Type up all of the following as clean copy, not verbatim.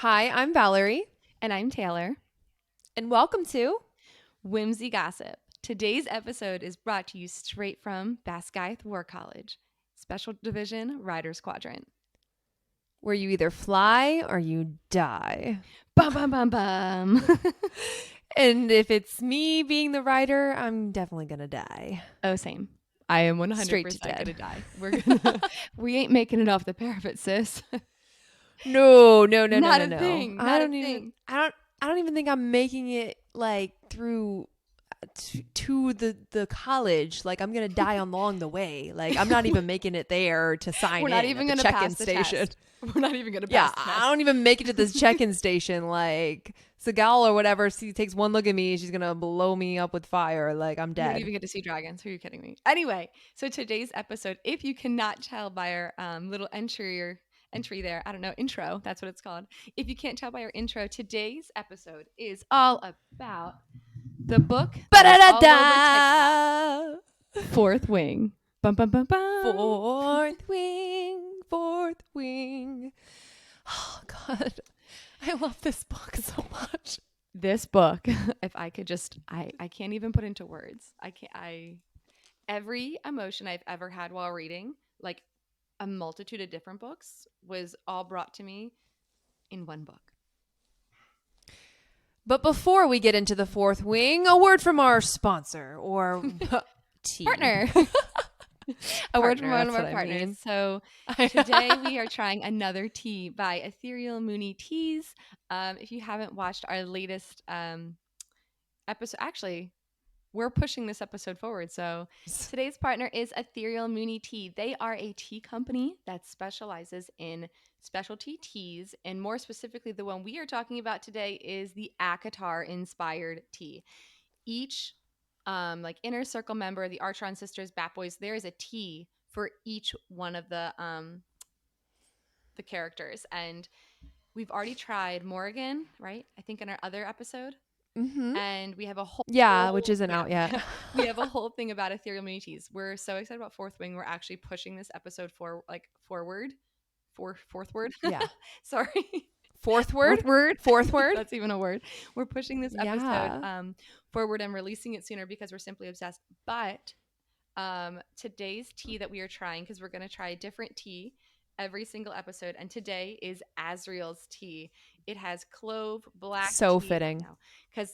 Hi, I'm Valerie, And I'm Taylor. and welcome to Whimsy Gossip. Today's episode is brought to you straight from Basgiath War College, Special Division Riders Quadrant. Where You Either Fly or You Die. Bum, bum, bum, bum. And if it's me being the writer, I'm definitely going to die. Oh, same. I am 100% Straight to dead. gonna die. We ain't making it off the parapet, sis. No. Not a thing. I don't even think I'm making it like through to the college. Like I'm going to die along the way. Like I'm not even making it there to sign We're not even at the gonna check-in pass the station. test. We're not even gonna Yeah, pass the test. I don't even make it to this check-in station. Like Seagal or whatever, she takes one look at me, she's gonna blow me up with fire. Like I'm You don't dead. even get to see dragons. Who are you kidding me? Anyway, so today's episode, if you cannot tell by our little entry there, I don't know, intro, that's what it's called. If you can't tell by our intro, today's episode is all about the book that is all over TikTok, Fourth Wing. Bum, bum, bum, bum. Fourth wing. Oh God, I love this book so much. This book, if I could just, I can't even put into words. Every emotion I've ever had while reading, like a multitude of different books, was all brought to me in one book. But before we get into the fourth wing, a word from our sponsor or Partner. A word from one of our partners. So today we are trying another tea by Ethereal Moonie Teas. If you haven't watched our latest episode, actually, we're pushing this episode forward. So today's partner is Ethereal Moonie Tea. They are a tea company that specializes in specialty teas, and more specifically, the one we are talking about today is the Akatar inspired tea. Each like inner circle member, the Archon sisters, Bat Boys, there is a tea for each one of the characters, and we've already tried Morrigan, right? I think in our other episode. Mm-hmm. And we have a whole which isn't out yet. We have a whole thing about Ethereal Moonie Teas. We're so excited about Fourth Wing. We're actually pushing this episode forward. Fourth word. Yeah. Sorry. Fourth word. That's even a word. We're pushing this episode forward and releasing it sooner because we're simply obsessed. But today's tea that we are trying, because we're going to try a different tea every single episode, and today is Azriel's tea. It has clove, black so tea, fitting, because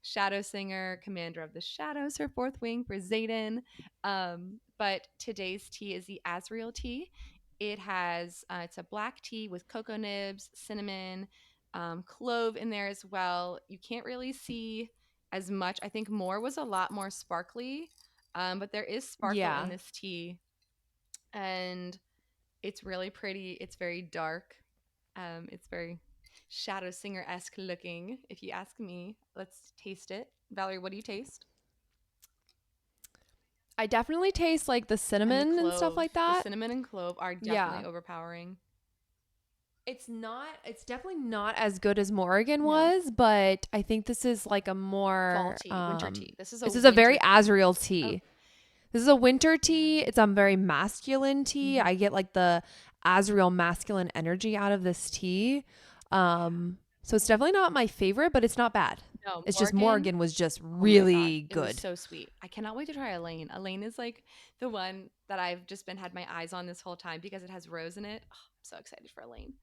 Shadow Singer, Commander of the Shadows, her fourth wing for Xaden. But today's tea is the Azriel tea. It has it's a black tea with cocoa nibs, cinnamon, clove in there as well. You can't really see as much. I think more was a lot more sparkly, but there is sparkle in this tea, and it's really pretty. It's very dark. It's very Shadow Singer-esque looking, if you ask me. Let's taste it. Valerie, what do you taste? I definitely taste like the cinnamon and stuff like that. The cinnamon and clove are definitely overpowering. It's definitely not as good as Morrigan was, but I think this is like a more fall tea, winter tea. This is a very Azriel tea. Oh. This is a winter tea. It's a very masculine tea. Mm-hmm. I get like the Azriel masculine energy out of this tea. So it's definitely not my favorite, but it's not bad. No, it's just Morrigan was just really good. It was so sweet. I cannot wait to try Elaine. Elaine is like the one that I've just had my eyes on this whole time because it has rose in it. Oh, I'm so excited for Elaine.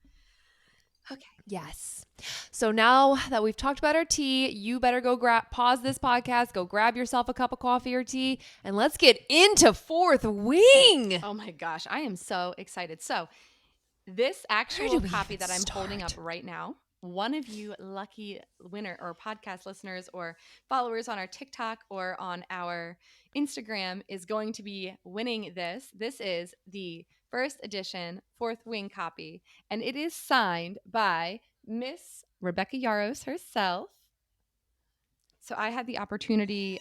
Okay. Yes. So now that we've talked about our tea, you better go pause this podcast, go grab yourself a cup of coffee or tea, and let's get into Fourth Wing. Oh my gosh, I am so excited. So this actual copy that I'm holding up right now, one of you lucky winner or podcast listeners or followers on our TikTok or on our Instagram is going to be winning this. This is the first edition Fourth Wing copy, and it is signed by Miss Rebecca Yaros herself. So I had the opportunity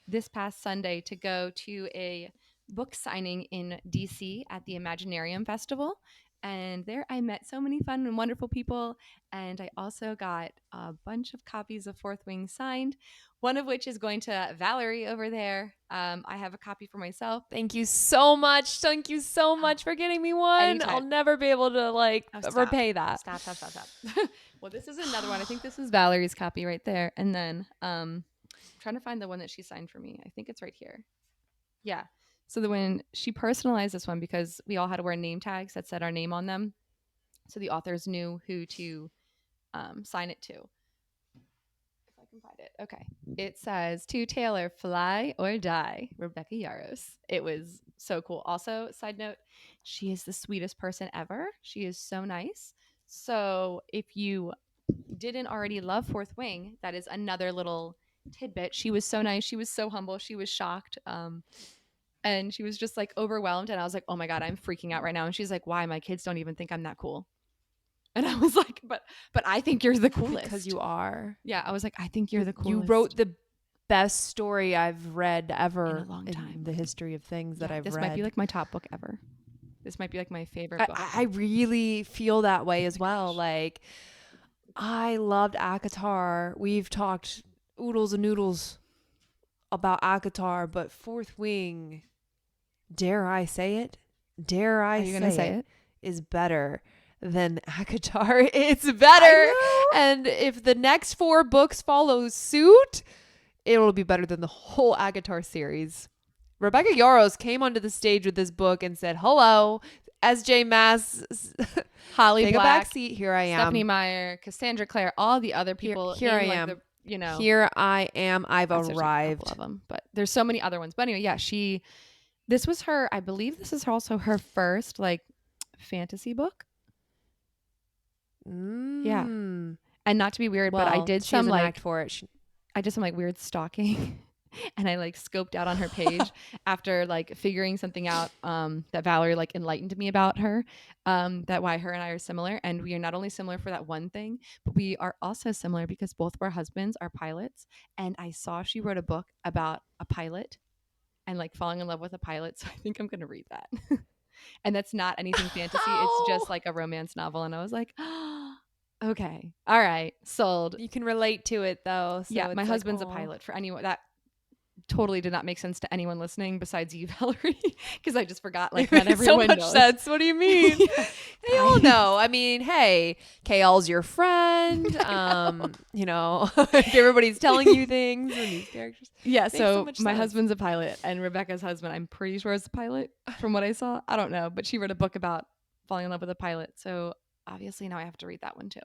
this past Sunday to go to a book signing in DC at the Imaginarium Festival. And there I met so many fun and wonderful people. And I also got a bunch of copies of Fourth Wing signed, one of which is going to Valerie over there. I have a copy for myself. Thank you so much. Thank you so much for getting me one. Anytime. I'll never be able to repay that. Stop. Well, this is another one. I think this is Valerie's copy right there. And then I'm trying to find the one that she signed for me. I think it's right here. Yeah. So when she personalized this one, because we all had to wear name tags that said our name on them, so the authors knew who to sign it to. If I can find it. Okay. It says, to Taylor, fly or die, Rebecca Yaros. It was so cool. Also, side note, she is the sweetest person ever. She is so nice. So if you didn't already love Fourth Wing, that is another little tidbit. She was so nice. She was so humble. She was shocked. And she was just like overwhelmed. And I was like, oh my God, I'm freaking out right now. And she's like, why? My kids don't even think I'm that cool. And I was like, but I think you're the coolest. Because you are. Yeah, I was like, I think you're the coolest. You wrote the best story I've read ever in a long time in the history of things that I've this read. This might be like my top book ever. This might be like my favorite book. I really feel that way as well. Gosh. Like, I loved ACOTAR. We've talked oodles and noodles about ACOTAR, but Fourth Wing, dare I say it? Dare I say it? Is better than ACOTAR. It's better. And if the next 4 books follow suit, it'll be better than the whole ACOTAR series. Rebecca Yaros came onto the stage with this book and said, hello, S.J. Maas, Holly take Black, a backseat. Here I am. Stephanie Meyer, Cassandra Clare, all the other people. Here I am. Here I am. I've arrived. A couple of them, but there's so many other ones. But anyway, yeah, this was her, I believe this is also her first like fantasy book. Yeah. And not to be weird, but I did some like act for it. I did some like weird stalking and I like scoped out on her page after like figuring something out that Valerie like enlightened me about her, that why her and I are similar. And we are not only similar for that one thing, but we are also similar because both of our husbands are pilots. And I saw she wrote a book about a pilot and like falling in love with a pilot. So I think I'm going to read that. And that's not anything fantasy. It's just like a romance novel. And I was like, oh, okay. All right. Sold. You can relate to it though. So yeah. My husband's a pilot. For anyone that totally did not make sense to anyone listening besides you, Valerie, because I just forgot like not everyone so much knows. Sense. What do you mean? They all know. I mean, hey, Kayal's your friend. If everybody's telling you things and these characters. Yeah, so my husband's a pilot and Rebecca's husband, I'm pretty sure is a pilot from what I saw. I don't know, but she wrote a book about falling in love with a pilot. So obviously now I have to read that one too.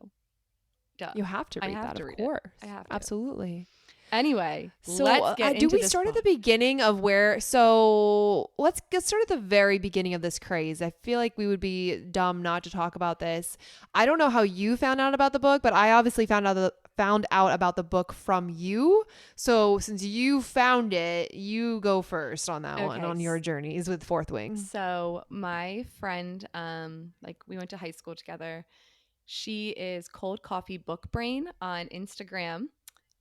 Duh. You have to read that, of course. I have to. Absolutely. Anyway, so let's get into do we start at the beginning of where? So let's get started at the very beginning of this craze. I feel like we would be dumb not to talk about this. I don't know how you found out about the book, but I obviously found out about the book from you. So since you found it, you go first on that one, on your journeys with Fourth Wing. So my friend, we went to high school together. She is Cold Coffee Book Brain on Instagram.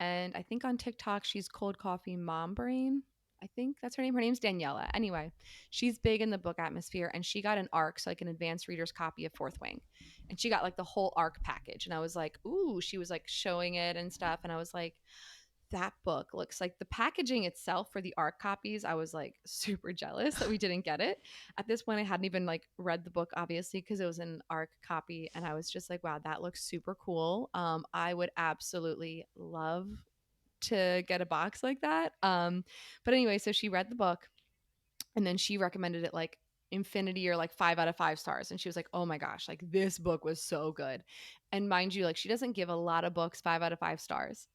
And I think on TikTok, she's Cold Coffee Mom Brain. I think that's her name. Her name's Daniela. Anyway, she's big in the book atmosphere. And she got an ARC, so like an advanced reader's copy of Fourth Wing. And she got like the whole ARC package. And I was like, ooh, she was like showing it and stuff. And I was like, that book looks like the packaging itself for the ARC copies. I was like super jealous that we didn't get it. At this point, I hadn't even like read the book, obviously, because it was an ARC copy. And I was just like, wow, that looks super cool. I would absolutely love to get a box like that. But anyway, so she read the book and then she recommended it like infinity or like 5 out of 5 stars. And she was like, oh my gosh, like this book was so good. And mind you, like she doesn't give a lot of books 5 out of 5 stars.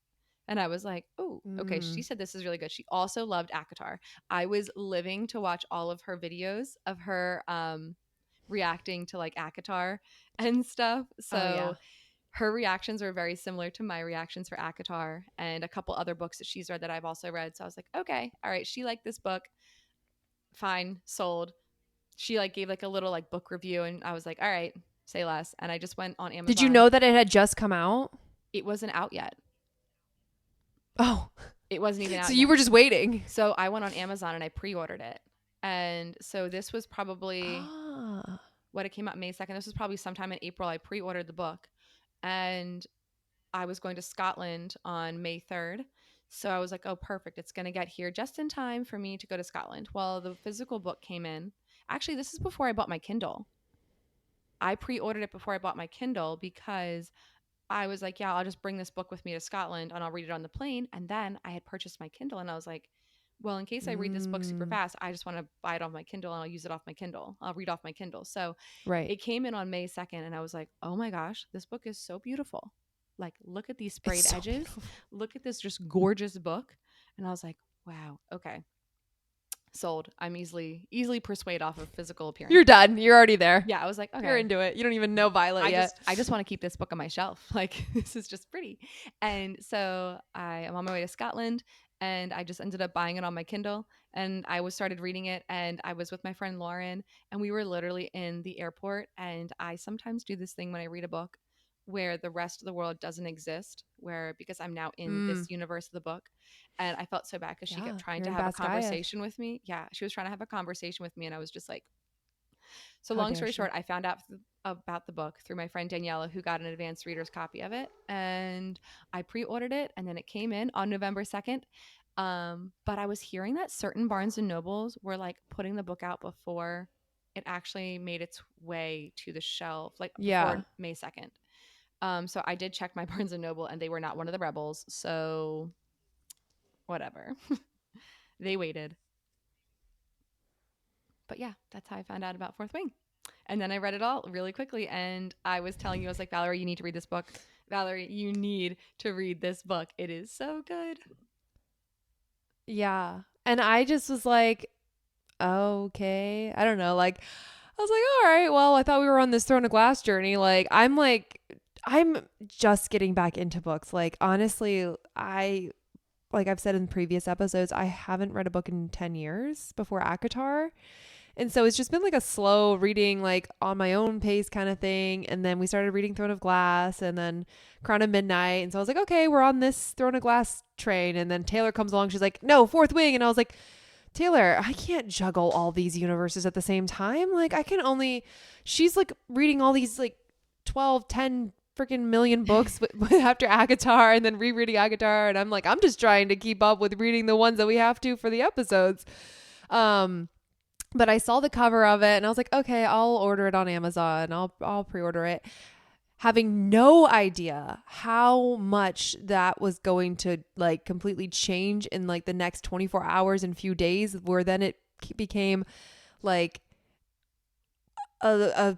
And I was like, oh, okay. She said this is really good. She also loved ACOTAR. I was living to watch all of her videos of her reacting to like ACOTAR and stuff. So her reactions were very similar to my reactions for ACOTAR and a couple other books that she's read that I've also read. So I was like, okay, all right. She liked this book. Fine, sold. She like gave like a little like book review and I was like, all right, say less. And I just went on Amazon. Did you know that it had just come out? It wasn't out yet. Oh, it wasn't even out. So you were just waiting. So I went on Amazon and I pre-ordered it. And so this was probably What, it came out May 2nd. This was probably sometime in April. I pre-ordered the book, and I was going to Scotland on May 3rd. So I was like, oh, perfect. It's going to get here just in time for me to go to Scotland. Well, the physical book came in. Actually, this is before I bought my Kindle. I pre-ordered it before I bought my Kindle because I was like, yeah, I'll just bring this book with me to Scotland and I'll read it on the plane. And then I had purchased my Kindle and I was like, well, in case I read this book super Mm, fast, I just want to buy it off my Kindle and I'll use it off my Kindle. I'll read off my Kindle. So right. it came in on May 2nd and I was like, oh my gosh, this book is so beautiful. Like, look at these It's sprayed so edges. beautiful. Look at this just gorgeous book. And I was like, wow, okay. Sold. I'm easily persuaded off of physical appearance. You're done. You're already there. Yeah, I was like, You're okay. into it. You don't even know Violet yet. I just want to keep this book on my shelf. Like, this is just pretty. And so I am on my way to Scotland and I just ended up buying it on my Kindle and I was started reading it and I was with my friend Lauren and we were literally in the airport and I sometimes do this thing when I read a book where the rest of the world doesn't exist, where because I'm now in Mm, this universe of the book. And I felt so bad because she kept yeah, trying you're to in have a Basquiat. conversation with me. Yeah, she was trying to have a conversation with me and I was just like, so How long dare story she? short, I found out about the book through my friend Daniela, who got an advanced reader's copy of it, and I pre-ordered it, and then it came in on November 2nd. But I was hearing that certain Barnes and Nobles were like putting the book out before it actually made its way to the shelf, like before Yeah. May 2nd. So I did check my Barnes and Noble, and they were not one of the rebels. So whatever, they waited. But yeah, that's how I found out about Fourth Wing. And then I read it all really quickly. And I was telling you, I was like, Valerie, you need to read this book. Valerie, you need to read this book. It is so good. Yeah. And I just was like, okay. I don't know. Like, I was like, all right, well, I thought we were on this Throne of Glass journey. I'm just getting back into books. Like, honestly, like I've said in previous episodes, I haven't read a book in 10 years before ACOTAR. And so it's just been like a slow reading, like on my own pace kind of thing. And then we started reading Throne of Glass and then Crown of Midnight. And so I was like, okay, we're on this Throne of Glass train. And then Taylor comes along. She's like, no, Fourth Wing. And I was like, Taylor, I can't juggle all these universes at the same time. Like, I can only, she's like reading all these like 12, 10 freaking million books after ACOTAR and then rereading ACOTAR. And I'm like, I'm just trying to keep up with reading the ones that we have to for the episodes. Um, but I saw the cover of it and I was like, okay, I'll order it on Amazon. I'll pre-order it. Having no idea how much that was going to like completely change in like the next 24 hours and few days, where then it became like I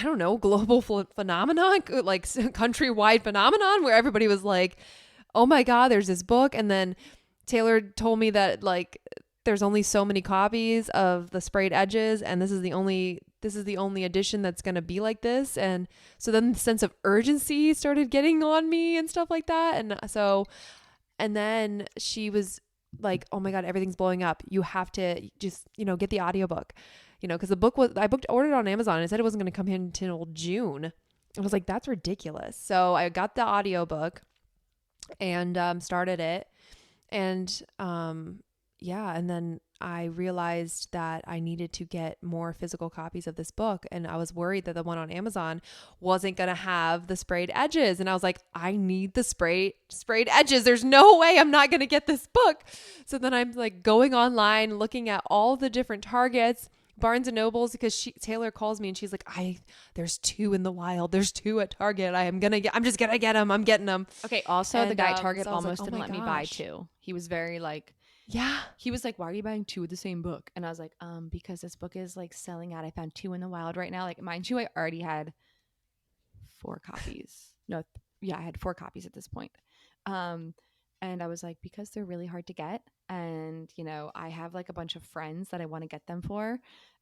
don't know, global phenomenon, like countrywide phenomenon where everybody was like, oh my God, there's this book. And then Taylor told me that like there's only so many copies of the sprayed edges and this is the only edition that's going to be like this. And so then the sense of urgency started getting on me and stuff like that. And then she was like, oh my God, everything's blowing up. You have to just, get the audiobook, because the book ordered it on Amazon and it said it wasn't going to come in until June. I was like, that's ridiculous. So I got the audiobook and started it. And yeah, and then I realized that I needed to get more physical copies of this book. And I was worried that the one on Amazon wasn't going to have the sprayed edges. And I was like, I need the sprayed edges. There's no way I'm not going to get this book. So then I'm like going online, looking at all the different Targets, Barnes and Nobles, because Taylor calls me and she's like, there's 2 in the wild. There's 2 at Target. I'm just going to get them. I'm getting them. Okay. Also, the And guy at Target so I was like, almost oh didn't my let me buy gosh. 2. He was very like, Yeah. he was like, why are you buying 2 of the same book? And I was like, because this book is like selling out. I found 2 in the wild right now. Like, mind you, I already had 4 copies. No, yeah, I had 4 copies at this point. And I was like, because they're really hard to get. And, I have like a bunch of friends that I want to get them for.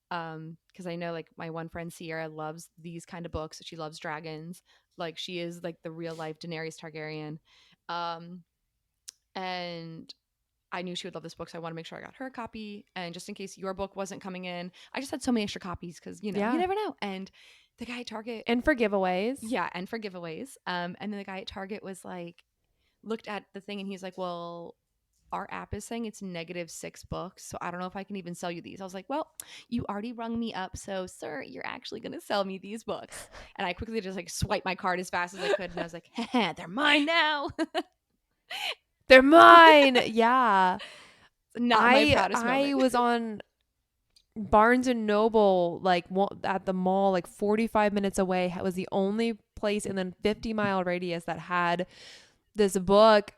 Because I know like my one friend Sierra loves these kind of books. She loves dragons. Like, she is like the real life Daenerys Targaryen. Um, and I knew she would love this book, so I want to make sure I got her a copy. And just in case your book wasn't coming in, I just had so many extra copies because, you Yeah. never know. And the guy at Target, And for giveaways. yeah, and for giveaways. And then the guy at Target was like, looked at the thing and he's like, well, our app is saying it's -6 books. So I don't know if I can even sell you these. I was like, well, you already rung me up. So, sir, you're actually going to sell me these books. And I quickly just like swiped my card as fast as I could. And I was like, they're mine now. They're mine. Yeah. Not my proudest moment. I was on Barnes and Noble, like at the mall, like 45 minutes away. It was the only place in the 50-mile radius that had this book.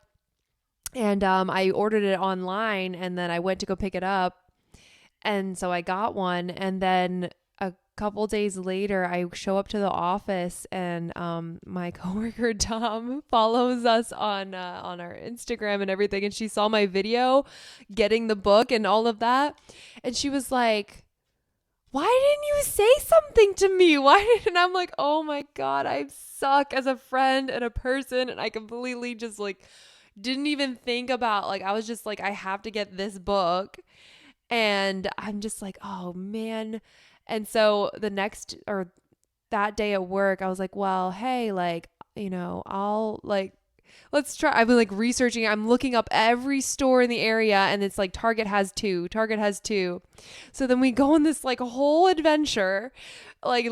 And I ordered it online, and then I went to go pick it up. And so I got one. And then a couple days later, I show up to the office, and my coworker Tom follows us on our Instagram and everything, and she saw my video getting the book and all of that, and she was like, "Why didn't you say something to me? And I'm like, "Oh my God, I suck as a friend and a person," and I completely just like didn't even think about, like, I was just like, I have to get this book, and I'm just like, oh man. And so that day at work, I was like, well, hey, like, I'll like, let's try. I've been like researching. I'm looking up every store in the area, and it's like Target has two. So then we go on this like whole adventure, like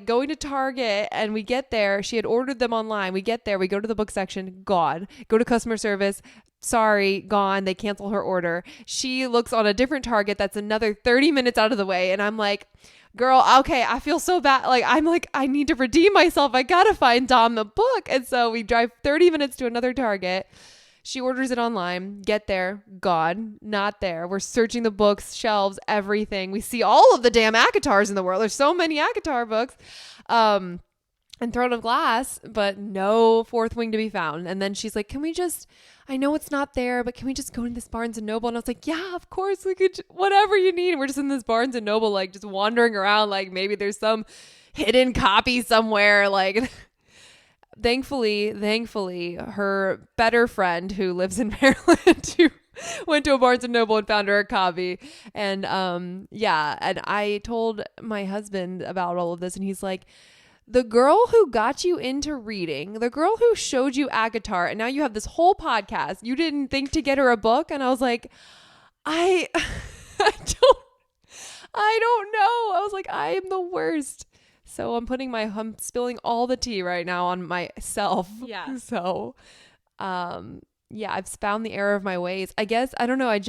going to Target, and we get there. She had ordered them online. We get there. We go to the book section. Gone. Go to customer service. Sorry, gone. They cancel her order. She looks on a different Target that's another 30 minutes out of the way. And I'm like, girl, okay, I feel so bad. Like, I'm like, I need to redeem myself. I got to find Dom the book. And so we drive 30 minutes to another Target. She orders it online, get there, gone, not there. We're searching the books, shelves, everything. We see all of the damn ACOTARs in the world. There's so many ACOTAR books. And Throne of Glass, but no Fourth Wing to be found. And then she's like, I know it's not there, but can we just go into this Barnes & Noble? And I was like, yeah, of course we could, whatever you need. And we're just in this Barnes & Noble, like just wandering around, like maybe there's some hidden copy somewhere. Like, thankfully, her better friend who lives in Maryland, who went to a Barnes & Noble and found her a copy. And and I told my husband about all of this, and he's like, the girl who got you into reading, the girl who showed you ACOTAR, and now you have this whole podcast, you didn't think to get her a book? And I was like, I don't know. I was like, I am the worst. So I'm spilling all the tea right now on myself. Yeah. So, I've found the error of my ways. I guess, I don't know. I'm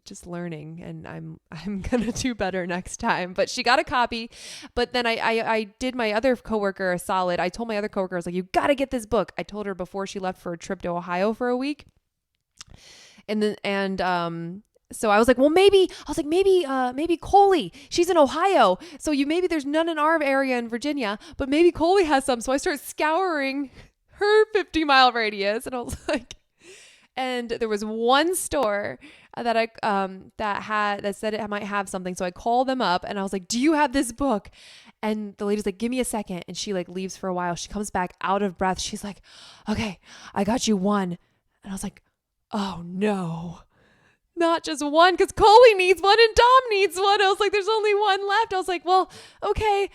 just learning, and I'm going to do better next time. But she got a copy. But then I did my other coworker a solid. I told my other coworker, I was like, you got to get this book. I told her before she left for a trip to Ohio for a week. So I was like, well, maybe Coley, she's in Ohio. So maybe there's none in our area in Virginia, but maybe Coley has some. So I started scouring her 50-mile radius, and I was like, and there was one store that said it might have something. So I called them up, and I was like, do you have this book? And the lady's like, give me a second. And she like leaves for a while. She comes back out of breath. She's like, okay, I got you one. And I was like, oh no, not just one, because Coley needs one and Dom needs one. I was like, there's only one left. I was like, well, okay.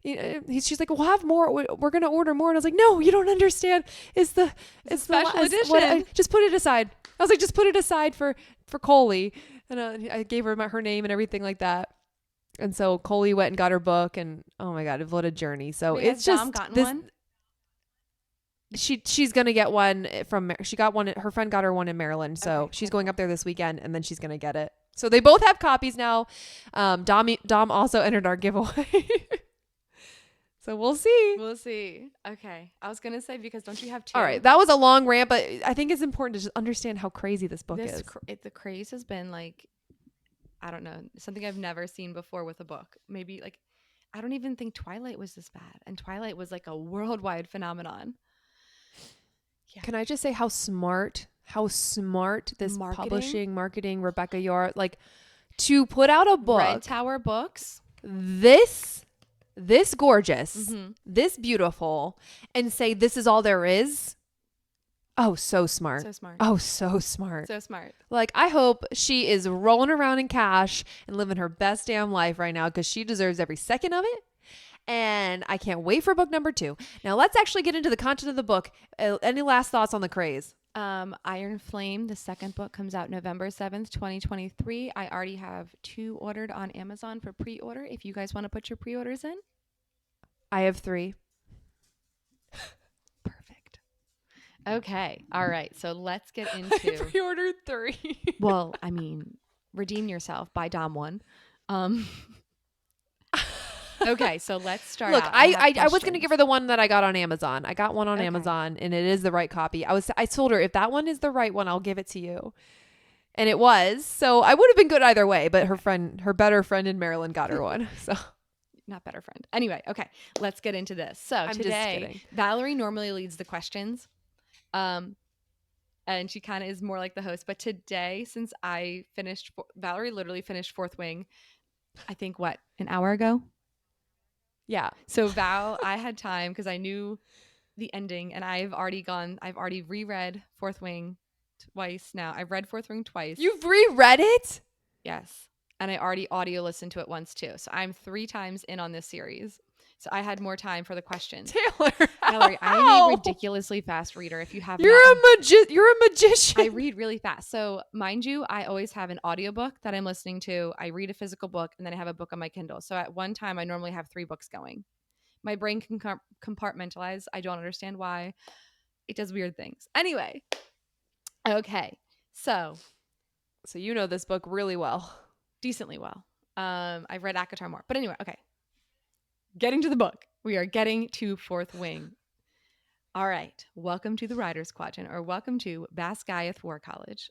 She's like, we'll have more. We're going to order more. And I was like, no, you don't understand. It's the special edition. Just put it aside. I was like, just put it aside for Coley. And I gave her her name and everything like that. And so Coley went and got her book, and oh my God, what a journey. So it's just Dom gotten one? She's going to get one she got one. Her friend got her one in Maryland. So she's going up there this weekend, and then she's going to get it. So they both have copies now. Dom also entered our giveaway. So we'll see. Okay. I was going to say, because don't you have two? All right. That was a long rant, but I think it's important to just understand how crazy this book is. The craze has been like, I don't know, something I've never seen before with a book. Maybe like, I don't even think Twilight was this bad. And Twilight was like a worldwide phenomenon. Yeah. Can I just say how smart this publishing, marketing, Rebecca Yar, like, to put out a book. Red Tower Books. This gorgeous, this beautiful, and say this is all there is. Oh, so smart. Oh, so smart. Like, I hope she is rolling around in cash and living her best damn life right now, because she deserves every second of it. And I can't wait for book number 2. Now let's actually get into the content of the book. Any last thoughts on the craze? Iron Flame, the second book, comes out November 7th, 2023. I already have 2 ordered on Amazon for pre-order. If you guys want to put your pre-orders in. I have 3. Perfect. Okay. All right. So let's get into. I pre-ordered 3. Well, I mean, redeem yourself. Buy Dom one. Okay, so let's start. Look, out. I was gonna give her the one that I got on Amazon. I got one on Amazon, and it is the right copy. I told her if that one is the right one, I'll give it to you, and it was. So I would have been good either way. But her better friend in Maryland got her one. So not better friend. Anyway, okay, let's get into this. So I'm today, Valerie normally leads the questions, and she kind of is more like the host. But today, since Valerie literally finished Fourth Wing. I think an hour ago. Yeah. So Val, I had time because I knew the ending, and I've already reread Fourth Wing twice now. I've read Fourth Wing twice. You've reread it? Yes. And I already audio listened to it once too. So I'm 3 times in on this series. So I had more time for the questions. Taylor, Valerie, I'm a ridiculously fast reader. If you have you're a magician. I read really fast. So mind you, I always have an audiobook that I'm listening to. I read a physical book, and then I have a book on my Kindle. So at one time, I normally have 3 books going. My brain can compartmentalize. I don't understand why. It does weird things. Anyway. Okay. So you know this book really well. Decently well. I've read ACOTAR more. But anyway, okay. Getting to the book. We are getting to Fourth Wing. All right. Welcome to the Writer's Quadrant, or welcome to Basgiath War College.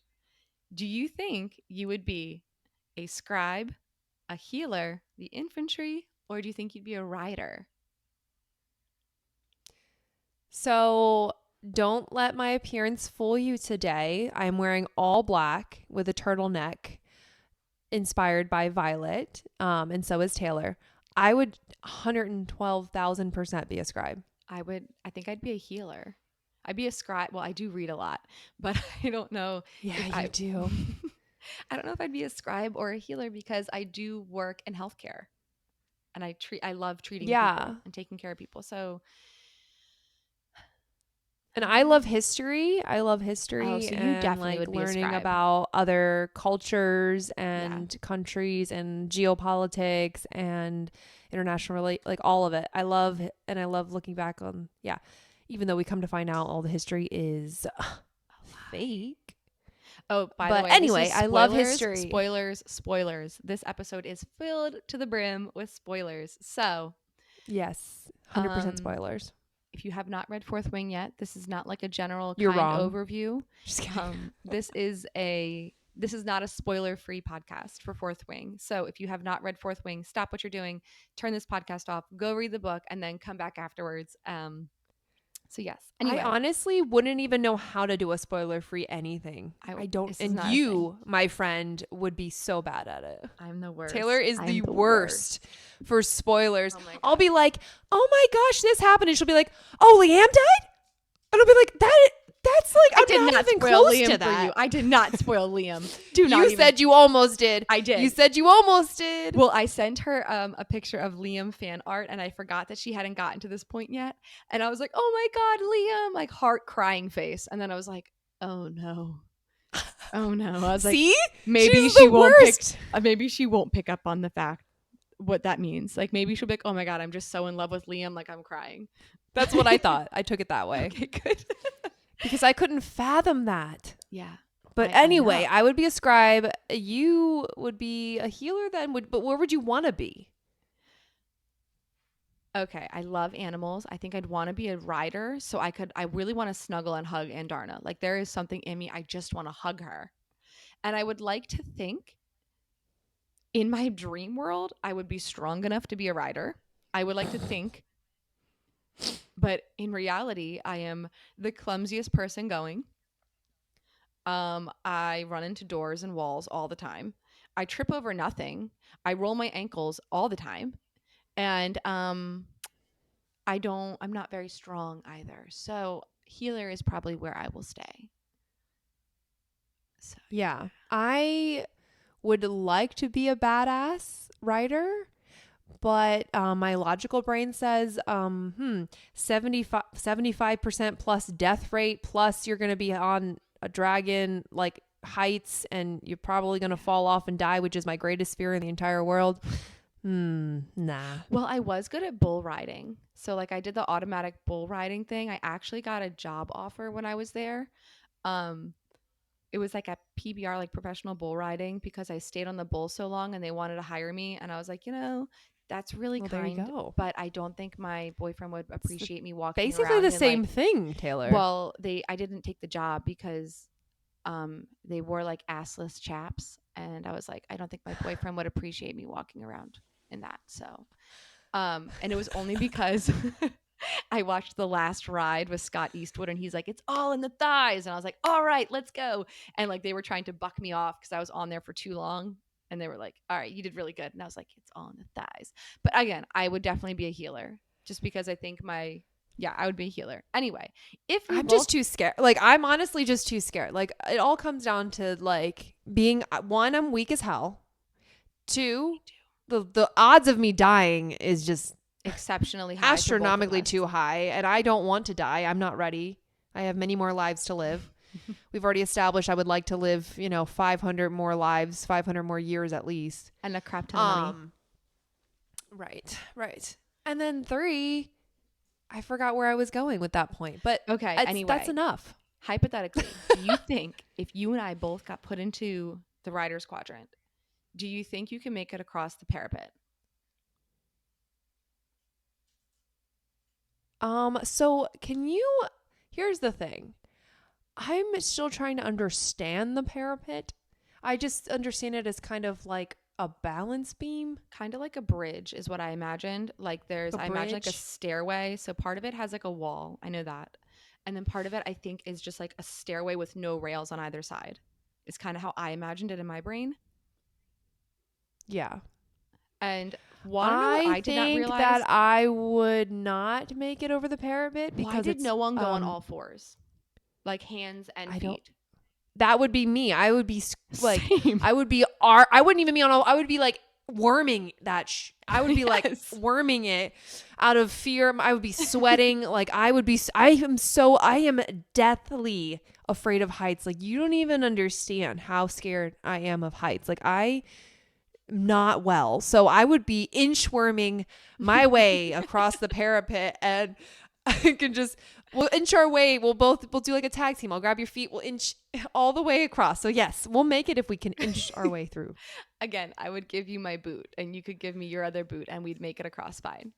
Do you think you would be a scribe, a healer, the infantry, or do you think you'd be a rider? So don't let my appearance fool you today. I'm wearing all black with a turtleneck inspired by Violet, and so is Taylor. I would 112,000% be a scribe. I think I'd be a healer. I'd be a scribe. Well, I do read a lot, but I don't know. Yeah, you do. I don't know if I'd be a scribe or a healer because I do work in healthcare, and I love treating people and taking care of people. So, and I love history. Oh, so you definitely would be learning about other cultures and countries and geopolitics and international all of it. I love looking back on even though we come to find out all the history is fake. Oh, by the way, anyway, I love history. Spoilers. This episode is filled to the brim with spoilers. So, yes, 100% spoilers. If you have not read Fourth Wing yet, this is not like a general overview. Just kidding. This is not a spoiler-free podcast for Fourth Wing. So if you have not read Fourth Wing, stop what you're doing, turn this podcast off, go read the book, and then come back afterwards. So yes. Anyway. I honestly wouldn't even know how to do a spoiler-free anything. I don't. And you, my friend, would be so bad at it. I'm the worst. Taylor is the worst for spoilers. Oh, I'll be like, "Oh my gosh, this happened," and she'll be like, "Oh, Liam died," and I'll be like, That's like I did not even spoil close Liam to that. for you. I did not spoil Liam. You said you almost did. I did. You said you almost did. Well, I sent her a picture of Liam fan art, and I forgot that she hadn't gotten to this point yet. And I was like, "Oh my God, Liam!" Like heart crying face. And then I was like, "Oh no, oh no!" I was like, "See, maybe she won't maybe she won't pick up on the fact what that means. Like maybe she'll be like, "Oh my God, I'm just so in love with Liam, like I'm crying." That's what I thought. I took it that way. Okay, good. Because I couldn't fathom that. Yeah. But anyway, I would be a scribe. You would be a healer then. But where would you want to be? Okay, I love animals. I think I'd want to be a rider. So I really want to snuggle and hug Andarna. Like there is something in me. I just want to hug her. And I would like to think in my dream world, I would be strong enough to be a rider. I would like to think. But in reality, I am the clumsiest person going. I run into doors and walls all the time. I trip over nothing. I roll my ankles all the time. And I'm not very strong either. So healer is probably where I will stay. So yeah. I would like to be a badass rider, But my logical brain says 75% plus death rate, plus you're going to be on a dragon like heights and you're probably going to fall off and die, which is my greatest fear in the entire world. Nah. Well, I was good at bull riding. So like I did the automatic bull riding thing. I actually got a job offer when I was there. Um it was like a PBR, like professional bull riding, because I stayed on the bull so long and they wanted to hire me. And I was like, that's really Well, there you kind, go. but I don't think my boyfriend would appreciate me walking Basically around the in same like, thing, Taylor. well, I didn't take the job because they wore like assless chaps. And I was like, I don't think my boyfriend would appreciate me walking around in that. So, and it was only because I watched The Last Ride with Scott Eastwood and he's like, it's all in the thighs. And I was like, all right, let's go. And like they were trying to buck me off because I was on there for too long. And they were like, all right, you did really good. And I was like, it's all in the thighs. But again, I would definitely be a healer just because I think I would be a healer. Anyway, if we I'm just too scared. Like, I'm honestly just too scared. Like, it all comes down to like being one, I'm weak as hell. Two, the odds of me dying is just exceptionally high, astronomically too high, and I don't want to die. I'm not ready. I have many more lives to live. We've already established I would like to live, 500 more lives, 500 more years at least. And a crap ton of money. Right. And then 3, I forgot where I was going with that point. But okay, anyway. That's enough. Hypothetically, do you think if you and I both got put into the Rider's Quadrant, do you think you can make it across the parapet? So here's the thing. I'm still trying to understand the parapet. I just understand it as kind of like a balance beam. Kind of like a bridge is what I imagined. Like I imagine like a stairway. So part of it has like a wall. I know that. And then part of it I think is just like a stairway with no rails on either side. It's kind of how I imagined it in my brain. Yeah. And I did not realize that I would not make it over the parapet because why did no one go on all fours? Like hands and feet. That would be me. I would be like, Same. I wouldn't even be on all, I would be like worming that. I would be like worming it out of fear. I would be sweating. Like I am deathly afraid of heights. Like you don't even understand how scared I am of heights. Like not well. So I would be inchworming my way across the parapet and I can we'll inch our way. We'll do like a tag team. I'll grab your feet. We'll inch all the way across. So yes, we'll make it if we can inch our way through. Again, I would give you my boot and you could give me your other boot and we'd make it across fine.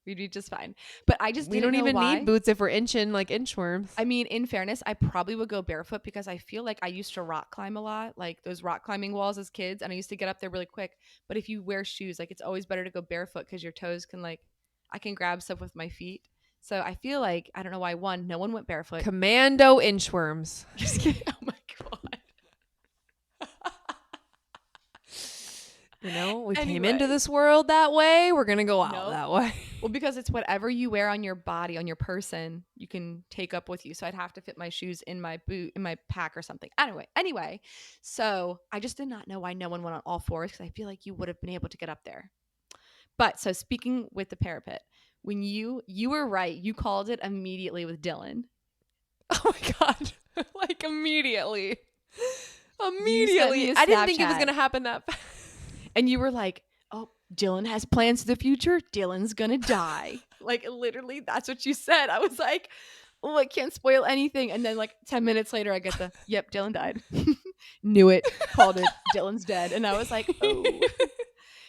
We'd be just fine. But we don't even need boots if we're inching like inchworms. I mean, in fairness, I probably would go barefoot because I feel like I used to rock climb a lot, like those rock climbing walls as kids, and I used to get up there really quick. But if you wear shoes, like it's always better to go barefoot because your toes can I can grab stuff with my feet. So I feel like, I don't know why, no one went barefoot. Commando inchworms. Just kidding. Oh my God. We came into this world that way. We're going to go out that way. Well, because it's whatever you wear on your body, on your person, you can take up with you. So I'd have to fit my shoes in my boot, in my pack or something. Anyway. So I just did not know why no one went on all fours because I feel like you would have been able to get up there. But so speaking with the parapet, when you were right, you called it immediately with Dylan. Oh my God. Like immediately. I didn't think it was going to happen that fast. And you were like, oh, Dylan has plans for the future. Dylan's going to die. Like literally, that's what you said. I was like, oh, I can't spoil anything. And then 10 minutes later, I get yep, Dylan died. Knew it. Called it. Dylan's dead. And I was like, oh.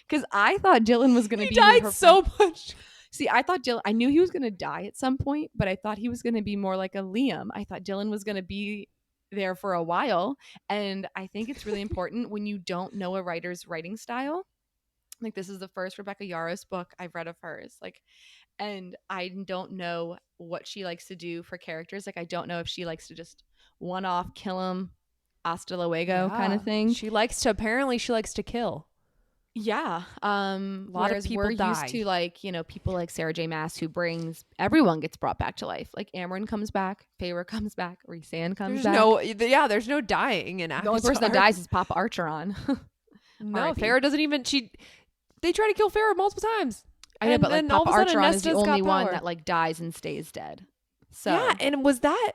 Because I thought Dylan was going to be. He died so much. See, I knew he was going to die at some point, but I thought he was going to be more like a Liam. I thought Dylan was going to be there for a while. And I think it's really important when you don't know a writer's writing style. Like this is the first Rebecca Yarros book I've read of hers. And I don't know what she likes to do for characters. I don't know if she likes to just one-off kill them, hasta luego kind of thing. Apparently she likes to kill. Yeah. A lot of people die. Used to people like Sarah J. Maas who everyone gets brought back to life. Like Amryn comes back, Feyre comes back, Rhysand comes back. There's no dying in Avatar. The only person that dies is Papa Archeron. No, Feyre doesn't even they try to kill Farrah multiple times. I know, but like all Papa of a sudden, Archeron is the Nesta's only got one power. that like dies and stays dead. So yeah, and was that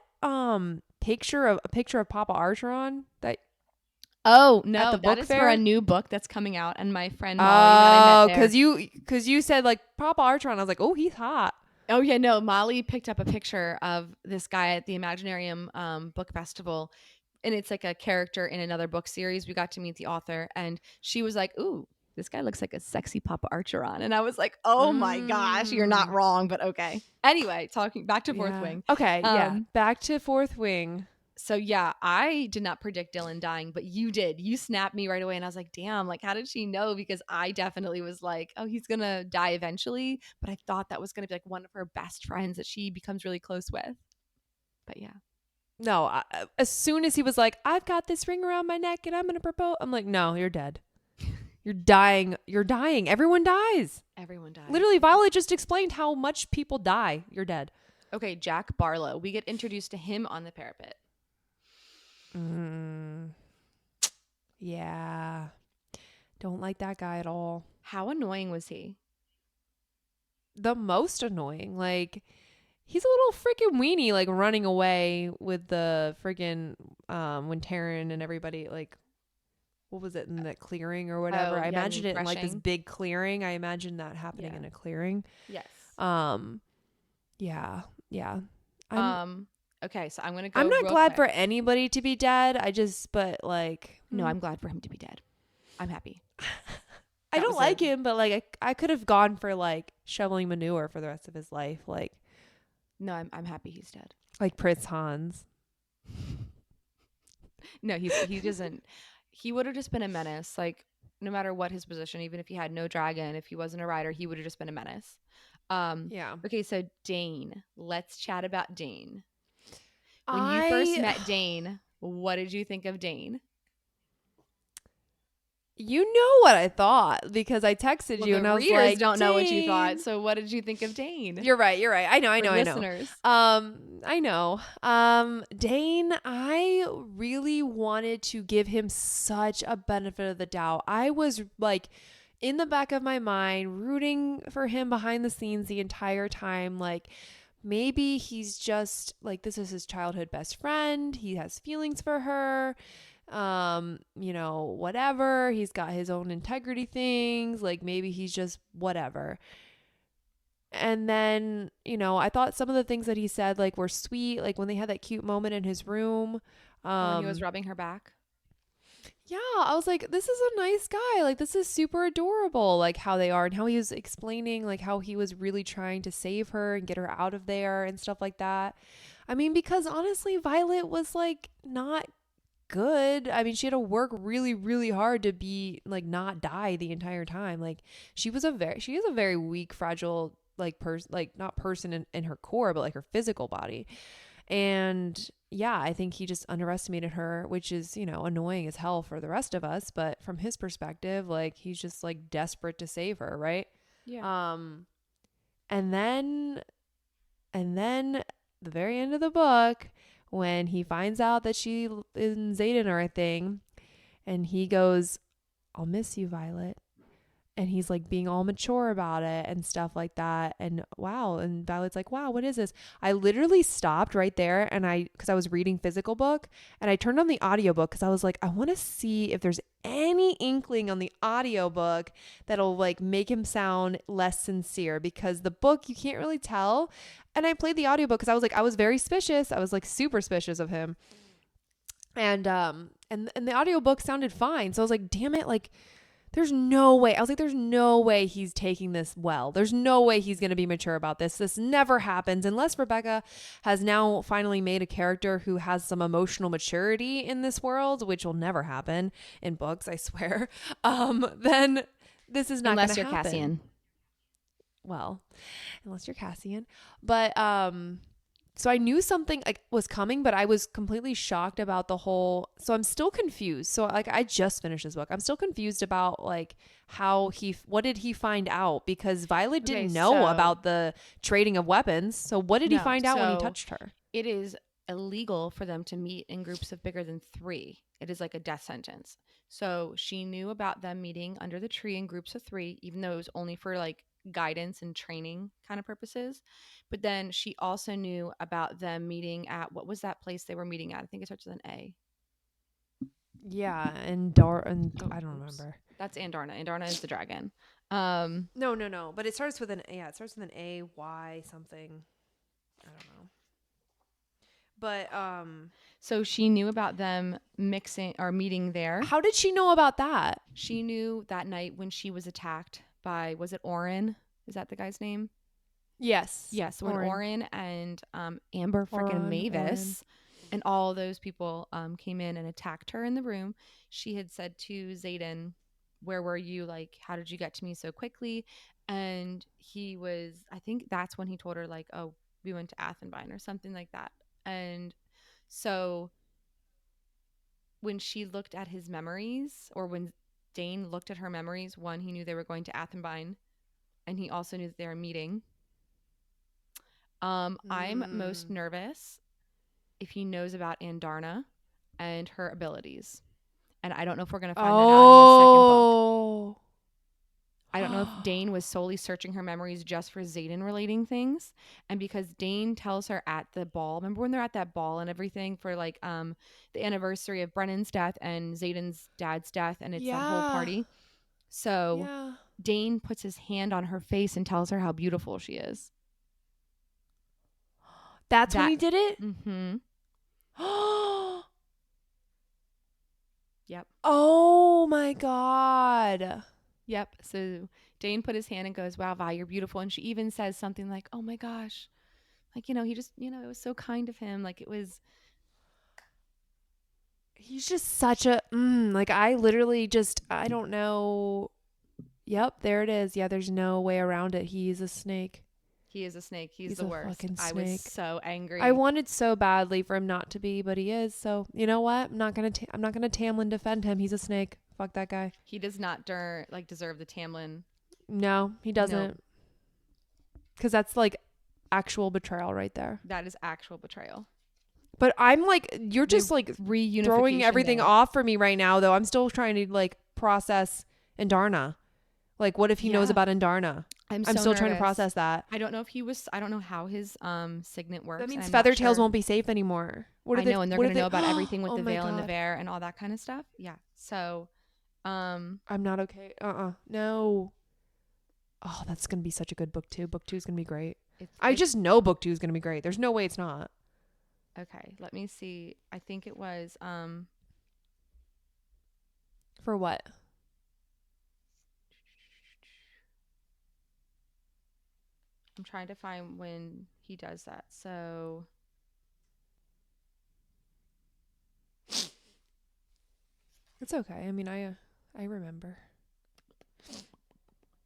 picture of Papa Archeron that Oh at no, the that book is for a fair? new book that's coming out, and my friend Molly that I met Oh, there. because you said like Papa Archeron. I was like, oh, he's hot. Oh yeah, no, Molly picked up a picture of this guy at the Imaginarium book festival, and it's like a character in another book series. We got to meet the author, and she was like, "Ooh, this guy looks like a sexy Papa Archeron," and I was like, "Oh my gosh, you're not Mm, wrong," but okay. Anyway, talking back to Fourth yeah. Wing. Okay. Yeah. Um, Back to Fourth Wing. So yeah, I did not predict Dylan dying, but you did. You snapped me right away and I was like, "Damn, like how did she know?" Because I definitely was like, "Oh, he's going to die eventually," but I thought that was going to be like one of her best friends that she becomes really close with. But yeah. No. As soon as he was like, I've got this ring around my neck and I'm gonna propose, I'm like, no, you're dead. You're dying. You're dying. Everyone dies. Everyone dies. Literally, Violet just explained how much people die. You're dead. Okay, Jack Barlow. We get introduced to him on the parapet. Yeah. Don't like that guy at all. How annoying was he? The most annoying. Like, he's a little freaking weenie, like running away with the freaking when Taryn and everybody, like, what was it, in that clearing or whatever? Oh, I yeah, imagined it in like this Threshing. big clearing. I imagined that happening Yeah. in a clearing. Yes. Yeah. Yeah. Okay, so I'm going to go I'm not real glad quick. for anybody to be dead. But like, No, I'm glad for him to be dead. I'm happy. I don't like him, but like I could have gone for like shoveling manure for the rest of his life, like No, I'm happy he's dead. like Prince Hans. No, he doesn't. He would have just been a menace. Like no matter what his position, even if he had no dragon, if he wasn't a rider, he would have just been a menace. Yeah. Okay, so Dane. Let's chat about Dane. When you first met Dane, what did you think of Dane? You know what I thought because I texted you and I was like, don't know what you Dane. thought. So what did you think of Dane? You're right. I know. Listeners. I know. Dane, I really wanted to give him such a benefit of the doubt. I was like in the back of my mind rooting for him behind the scenes the entire time. Like, maybe he's just like, this is his childhood best friend. He has feelings for her. Whatever. He's got his own integrity things. Like, maybe he's just whatever. And then, I thought some of the things that he said, like, were sweet. Like when they had that cute moment in his room. When he was rubbing her back. Yeah, I was like, this is a nice guy. Like, this is super adorable, like how they are and how he was explaining like how he was really trying to save her and get her out of there and stuff like that. I mean, because honestly, Violet was like not good. I mean, she had to work really, really hard to be like not die the entire time. Like, she is a very weak, fragile like person, like not person in her core, but like her physical body. And yeah, I think he just underestimated her, which is, annoying as hell for the rest of us. But from his perspective, like he's just like desperate to save her, right? Yeah. And then the very end of the book, when he finds out that she and Zayden are a thing, and he goes, I'll miss you, Violet. And he's like being all mature about it and stuff like that. And wow. And Violet's like, wow, what is this? I literally stopped right there because I was reading physical book and I turned on the audiobook because I was like, I want to see if there's any inkling on the audiobook that'll like make him sound less sincere, because the book you can't really tell. And I played the audiobook because I was like, I was very suspicious. I was like super suspicious of him. And the audiobook sounded fine. So I was like, damn it, like there's no way. I was like, there's no way he's taking this well. There's no way he's going to be mature about this. This never happens unless Rebecca has now finally made a character who has some emotional maturity in this world, which will never happen in books, I swear. Then this is not going to happen. Unless you're Cassian. Well, unless you're Cassian. But, so I knew something like was coming, but I was completely shocked about the whole. So I'm still confused. So like I just finished this book. I'm still confused about like what did he find out? Because Violet didn't know about the trading of weapons. So what did he find out when he touched her? It is illegal for them to meet in groups of bigger than 3. It is like a death sentence. So she knew about them meeting under the tree in groups of 3, even though it was only for like guidance and training kind of purposes. But then she also knew about them meeting at, what was that place they were meeting at? I think it starts with an A. Yeah, and Oh, I don't oops. remember. That's Andarna. Andarna is the dragon. No. But it starts with an it starts with an A Y something. I don't know. But So she knew about them mixing or meeting there. how did she know about that? She knew that night when she was attacked by, was it Oren? Is that the guy's name? Yes. Yes. When Oren and Amber freaking Mavis and all those people came in and attacked her in the room, she had said to Xaden, "Where were you? Like, how did you get to me so quickly?" And he was, I think that's when he told her, like, "Oh, we went to Athenbine," or something like that. And so when she looked at his memories, or when Dane looked at her memories, one, he knew they were going to Athenbine, and he also knew that they were meeting. I'm most nervous if he knows about Andarna and her abilities. And I don't know if we're going to find that out in the second book. I don't know if Dane was solely searching her memories just for Xaden relating things. And because Dane tells her at the ball, remember when they're at that ball and everything for like the anniversary of Brennan's death and Xaden's dad's death, and it's that whole party. So Dane puts his hand on her face and tells her how beautiful she is. That's when he did it? Mm-hmm. Yep. Oh my God. Yep. So Dane put his hand and goes, "Wow, Vi, you're beautiful." And she even says something like, "Oh my gosh." Like, he just, it was so kind of him. Like, it was. He's just such a, like, I literally just, I don't know. Yep, there it is. Yeah, there's no way around it. He's a snake. He is a snake. He's the a worst. Fucking snake. I was so angry. I wanted so badly for him not to be, but he is. So you know what? I'm not gonna Tamlin defend him. He's a snake. Fuck that guy. He does not deserve the Tamlin. No, he doesn't. Because that's like actual betrayal right there. That is actual betrayal. But I'm like, you're just like throwing everything off for me right now, though. I'm still trying to like process Andarna. Like, what if he knows about Andarna? I'm still trying to process that. I don't know if he was. I don't know how his signet works. That means Feathertails won't be safe anymore. I know, and they're going to know about everything with the Veil and the Bear and all that kind of stuff. Yeah. So, I'm not okay. No. Oh, that's going to be such a good book 2. Book 2 is going to be great. I just know book 2 is going to be great. There's no way it's not. Okay, let me see. I think it was for what? I'm trying to find when he does that. So it's okay. I mean, I remember.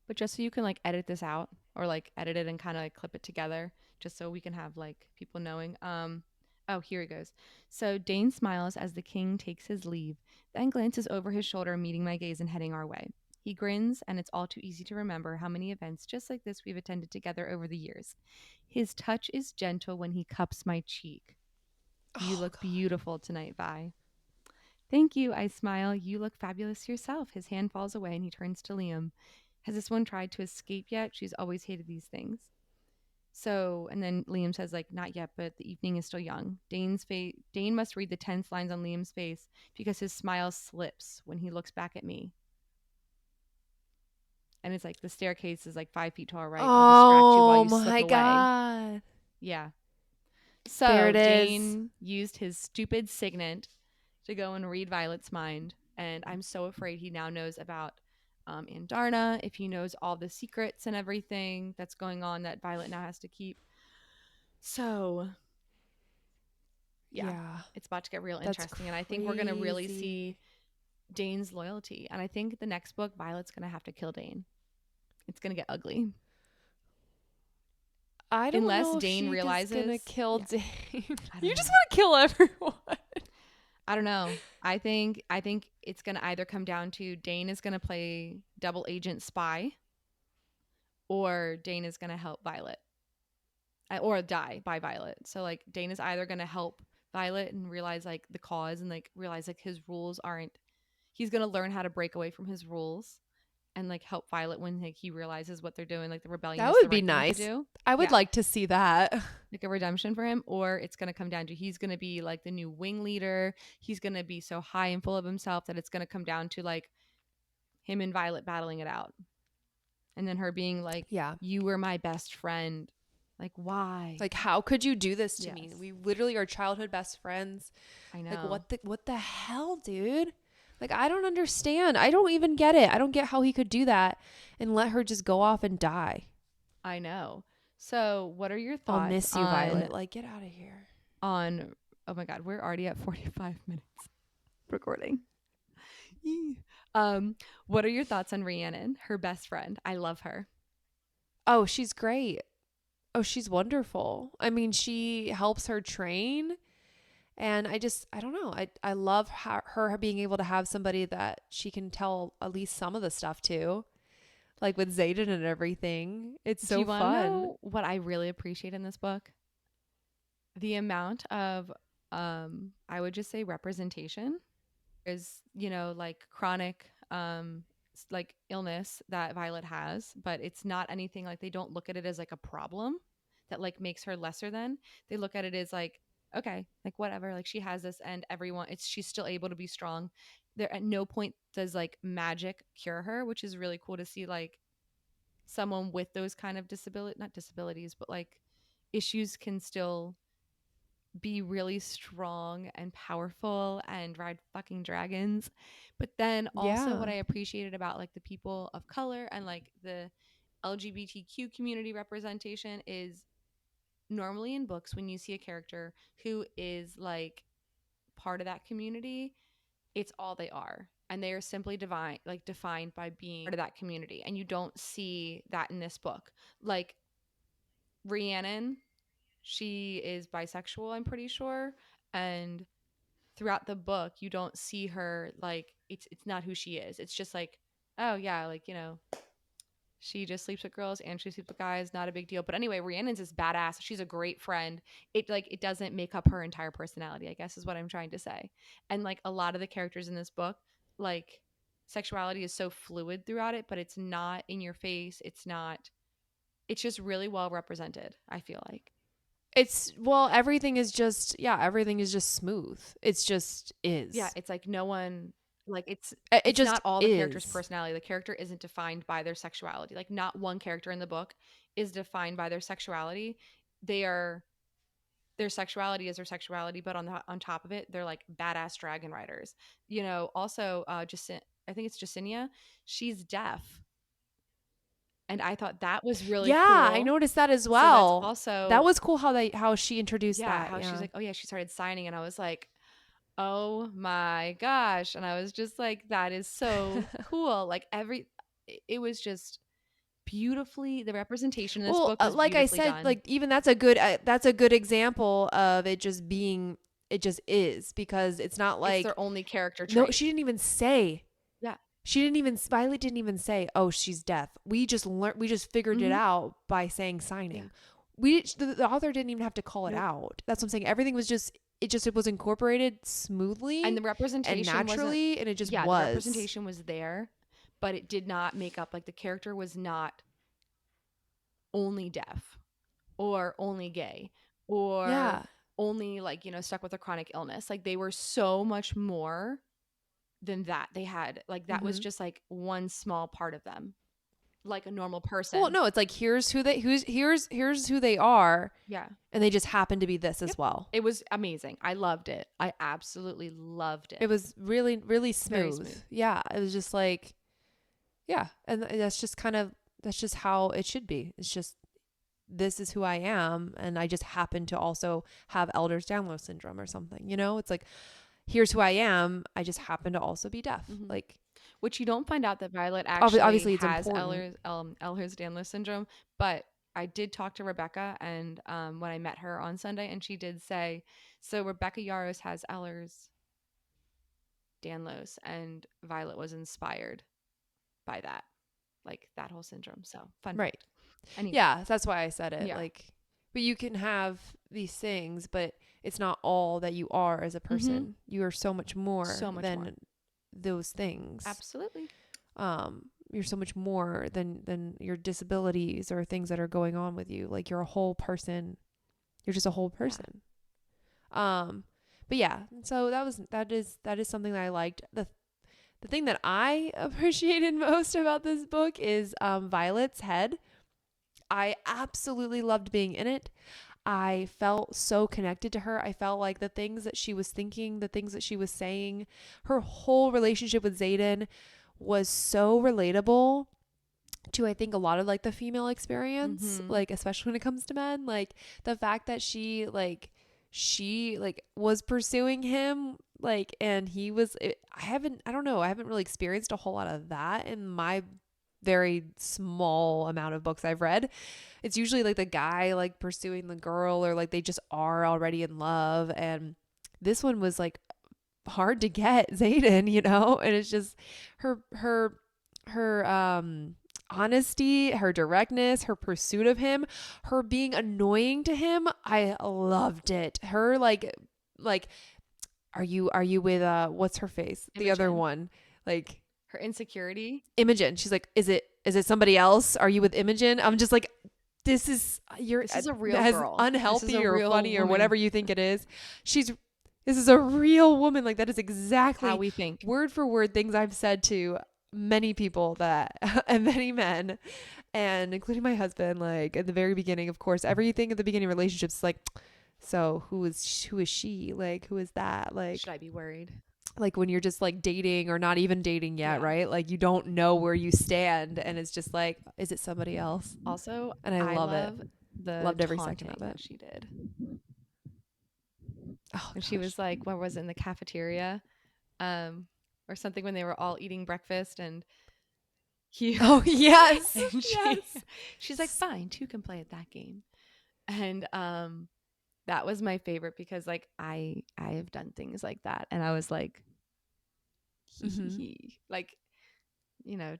But just so you can like edit this out, or like edit it and kind of like clip it together, just so we can have like people knowing. Oh, here he goes. So Dane smiles as the king takes his leave, then glances over his shoulder, meeting my gaze and heading our way. He grins, and it's all too easy to remember how many events just like this we've attended together over the years. His touch is gentle when he cups my cheek. You look beautiful tonight, Vi. Thank you, I smile. You look fabulous yourself. His hand falls away and he turns to Liam. Has this one tried to escape yet? She's always hated these things. So, and then Liam says, like, not yet, but the evening is still young. Dane must read the tense lines on Liam's face because his smile slips when he looks back at me. And it's like the staircase is like 5 feet tall, right? I'll distract you while you slip away. Oh my God. Yeah. So there it Dane used his stupid signet to go and read Violet's mind. And I'm so afraid he now knows about Andarna, if he knows all the secrets and everything that's going on that Violet now has to keep. So, yeah. It's about to get real interesting. And I think we're going to really see Dane's loyalty. And I think the next book, Violet's going to have to kill Dane. It's going to get ugly. I don't Unless know if Dane realizes gonna kill Dane. You just want to kill everyone. I don't know. I think it's gonna either come down to Dane is gonna play double agent spy, or Dane is gonna help Violet, or die by Violet. So like Dane is either gonna help Violet and realize like the cause and like realize like his rules aren't. He's gonna learn how to break away from his rules and like help Violet when like he realizes what they're doing, like the rebellion That is the would be right thing to nice. do. I would Yeah, like to see that. like a redemption for him, or it's gonna come down to he's gonna be like the new wing leader. He's gonna be so high and full of himself that it's gonna come down to like him and Violet battling it out, and then her being like, Yeah. "You were my best friend." Like, why? Like, how could you do this to me? Yes, We literally are childhood best friends. I Like, know. what the hell, dude? Like, I don't understand. I don't even get it. I don't get how he could do that and let her just go off and die. I know. So, what are your I'll thoughts miss you, Violet. Like, get out of here. on oh my god, we're already at 45 minutes recording. What are your thoughts on Rhiannon, her best friend? I love her. Oh, she's great. Oh, she's wonderful. I mean, she helps her train. And I don't know. I love her being able to have somebody that she can tell at least some of the stuff to, like with Zayden and everything. It's Do so you want to fun. know what I really appreciate in this book? The amount of I would just say representation is, like chronic like illness that Violet has, but it's not anything like they don't look at it as like a problem that like makes her lesser than. They look at it as like, okay, like whatever, like she has this and everyone it's she's still able to be strong. There at no point does like magic cure her, which is really cool to see like someone with those kind of disability not disabilities, but like issues can still be really strong and powerful and ride fucking dragons. But then also what Yeah. I appreciated about like the people of color and like the LGBTQ community representation is normally in books when you see a character who is like part of that community, it's all they are. And they are simply divine, like defined by being part of that community. And you don't see that in this book. Like Rhiannon, she is bisexual, I'm pretty sure. And throughout the book you don't see her like it's not who she is. It's just like, oh yeah, like, she just sleeps with girls and she sleeps with guys, not a big deal. But anyway, Rhiannon's this badass. She's a great friend. It doesn't make up her entire personality, I guess is what I'm trying to say. And like a lot of the characters in this book, like sexuality is so fluid throughout it, but it's not in your face. It's just really well represented, I feel like. Everything is just, yeah, everything is just smooth. It's just Yeah, is. it's like no one like It it's just not all the character's is. personality. The character isn't defined by their sexuality. Like not one character in the book is defined by their sexuality. They are their sexuality is their sexuality, but on top of it, they're like badass dragon riders. Also I think it's Jacinia, she's deaf. And I thought that was really Yeah, I cool. noticed that as So that's well. That also was cool how she introduced yeah, that. how she's Yeah. like, oh yeah, she started signing and I was like, oh my gosh. And I was just like, that is so cool. Like it was just beautifully, the representation in this Well, book was like I beautifully said, done. like even that's a good example of it just being, it just is, because it's not It's like, their only character no, trait. she didn't even say. Yeah. Violet didn't even say, "Oh, she's deaf." We just figured it Mm-hmm. out by saying Yeah. signing. The author didn't even have to call it Nope. out. That's what I'm saying. Everything was just, it was incorporated And smoothly the and representation wasn't, naturally, and it just yeah, the was. representation was there, but it did not make up, like, the character was not only deaf or only gay or Yeah. only, like, stuck with a chronic illness. Like, they were so much more than that. They had, like, that was Mhm. just like one small part of them, like a normal Well, person. no, it's like here's who they are, Yeah. and they just happen to be this as Yep. well. It was amazing. I loved it. I absolutely loved It it. was really really Very smooth. smooth. Yeah, it was just like, yeah, and that's just how it should be. It's just, this is who I am, and I just happen to also have Ehlers-Danlos syndrome or something. It's like, here's who I am. I just happen to also be deaf. Hmm. Like, Which you don't find out that Violet actually obviously it's has important. Ehlers-Danlos syndrome, but I did talk to Rebecca and when I met her on Sunday, and she did say, so Rebecca Yaros has Ehlers-Danlos, and Violet was inspired by that, like that whole syndrome. So fun Right. fact. Anyway, Yeah, that's why I said it. yeah, Like, but you can have these things, but it's not all that you are as a person. You are so much more than those things. Absolutely. You're so much more than your disabilities or things that are going on with you. Like, you're a whole person. You're just a whole person. But yeah, so that is something that I liked. The thing that I appreciated most about this book is Violet's head. I absolutely loved being in it. I felt so connected to her. I felt like the things that she was thinking, the things that she was saying, her whole relationship with Xaden was so relatable to, I think, a lot of like the female experience, like especially when it comes to men. Like the fact that she was pursuing him, like, and he was, I don't know, I haven't really experienced a whole lot of that in my very small amount of books I've read. It's usually like the guy like pursuing the girl, or like they just are already in love. And this one was like hard to get Xaden, you know? And it's just her honesty, her directness, her pursuit of him, her being annoying to him. I loved it. Her like are you with what's her face? Imogen. The other one. Like her insecurity. Imogen. She's like, is it somebody else? Are you with Imogen? I'm just like, this is a real girl. Unhealthy or funny woman, or whatever you think it is. This is a real woman. Like, that is exactly how we think. Word for word things I've said to many people and many men, and including my husband. Like, at the very beginning, of course, everything at the beginning of relationships is like, so who is she? Like, who is that? Like, should I be worried? Like when you're just like dating or not even dating yet, right? Like you don't know where you stand, and it's just like, is it somebody else? Also, and I love it. Loved every second of it. She did. Oh, and she was like, what was it, in the cafeteria, or something, when they were all eating breakfast, and he. Oh yes, and she's like, fine, two can play at that game, and that was my favorite, because like I have done things like that, and I was like, like, you know,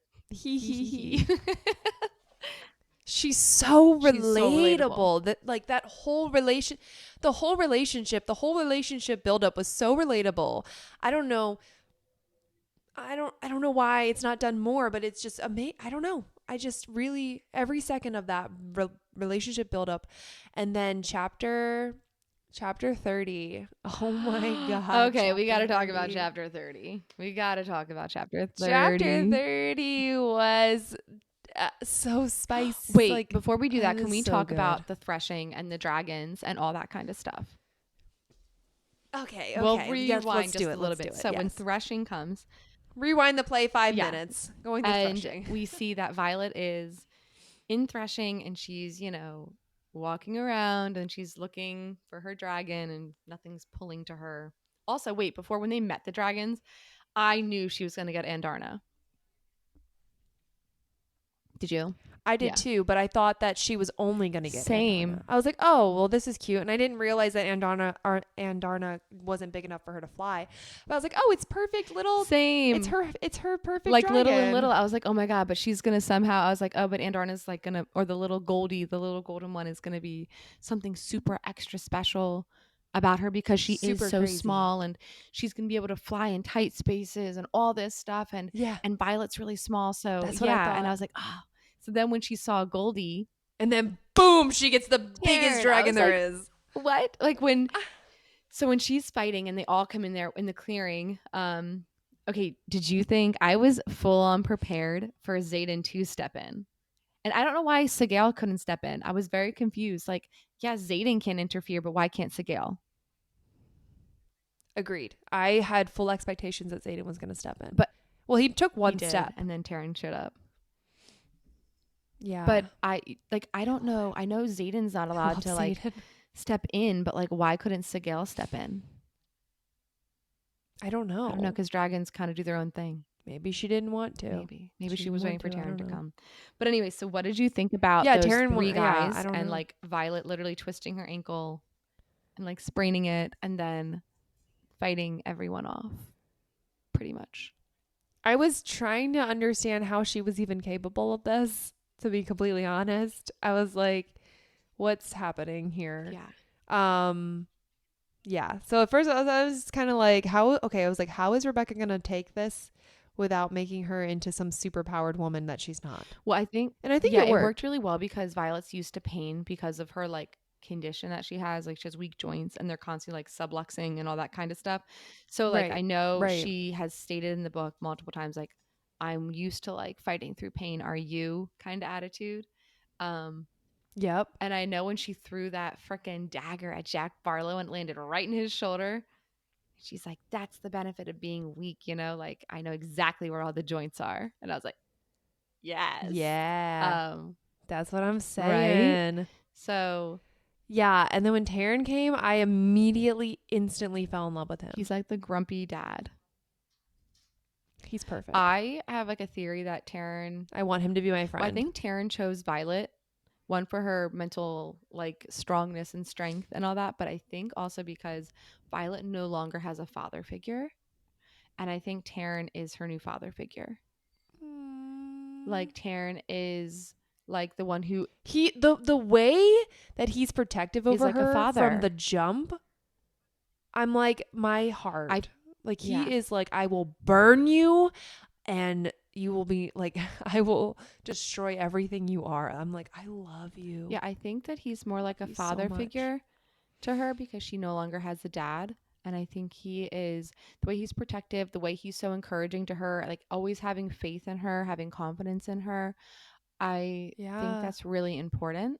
She's so relatable. That like the whole relationship buildup was so relatable. I don't know why it's not done more, but it's just amazing. I don't know. I just really, every second of that relationship buildup, and then chapter 30. Oh my God. Okay, we got to talk about chapter 30. Chapter 30. Chapter 30 was so spicy. Wait, like, before we do that, can we talk about the threshing and the dragons and all that kind of stuff? Okay. We'll rewind just a little bit. So when threshing comes, rewind the play 5 minutes. Going to threshing. We see that Violet is in threshing, and she's, walking around, and she's looking for her dragon, and nothing's pulling to her. Also, wait, before, when they met the dragons, I knew she was going to get Andarna. Did you? I did too, but I thought that she was only going to get Andarna. I was like, oh, well, this is cute. And I didn't realize that Andarna wasn't big enough for her to fly. But I was like, oh, it's perfect little. Same. It's her perfect like dragon. Little and little. I was like, oh my God, but she's going to somehow. I was like, oh, but Andarna's like going to, or the little golden one is going to be something super extra special about her, because she is so crazy. Small, and she's going to be able to fly in tight spaces and all this stuff. And Violet's really small. So that's what I thought. And I was like, oh. So then when she saw Goldie, and then boom, she gets the biggest dragon there is. What? Like when she's fighting and they all come in there in the clearing. Okay, did you think I was full on prepared for Xaden to step in? And I don't know why Sigale couldn't step in. I was very confused. Like, yeah, Xaden can interfere, but why can't Sigale? Agreed. I had full expectations that Xaden was going to step in. But he took one step. And then Taryn showed up. Yeah. But I don't know. I know Xaden's not allowed to step in, but like, why couldn't Sigale step in? I don't know. Because dragons kind of do their own thing. Maybe she didn't want to. Maybe she was waiting for Taryn to come. But anyway, so what did you think about those three guys and like Violet literally twisting her ankle and like spraining it, and then fighting everyone off, pretty much? I was trying to understand how she was even capable of this. To be completely honest, I was like, what's happening here? Yeah. Um, yeah. So at first I was kind of like, I was like, how is Rebecca going to take this without making her into some super powered woman that she's not? Well, I think, And I think yeah, it it worked worked. really well because Violet's used to pain because of her like condition that she has. Like she has weak joints and they're constantly like subluxing and all that kind of stuff. So like I Right. know Right. she has stated in the book multiple times, like, I'm used to like fighting through pain. Are you kind of attitude? Um, Yep. and I know when she threw that freaking dagger at Jack Barlow and it landed right in his shoulder, she's like, that's the benefit of being weak, you know? Like I know exactly where all the joints are. And I was like, yes. Yeah. Um, That's what I'm right? saying. So Yeah. And then when Taryn came, I immediately, instantly fell in love with him. he's like the grumpy dad. He's perfect. I have like a theory that Taryn, I want him to be my friend. well, I think Taryn chose Violet, one for her mental like strongness and strength and all that, but I think also because Violet no longer has a father figure. And I think Taryn is her new father figure. Like Taryn is like the one who the way that he's protective is over like a her from father. the jump, I'm like, my heart. Like yeah. he is like, I will burn you and you will be like, I will destroy everything you are. I'm like, I love you. Yeah, I think that he's more like a you so father much. figure to her because she no longer has a dad. And I think he is the way he's protective, the way he's so encouraging to her, like always having faith in her, having confidence in her. I think Yeah. that's really important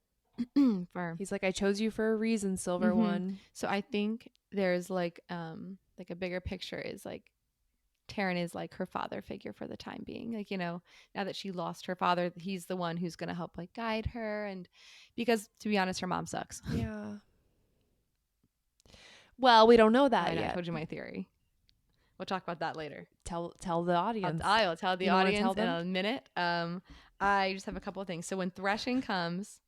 for. He's like, I chose you for a reason, Silver One. So I think there's like a bigger picture is like Taryn is like her father figure for the time being. Like, you know, now that she lost her father, he's the one who's going to help like guide her. And because to be honest, her mom sucks. Yeah. Well, we don't know that I know. I yet. told you my theory. We'll talk about that later. Tell the audience. I'll tell the you audience in a minute. I just have a couple of things. So when Threshing comes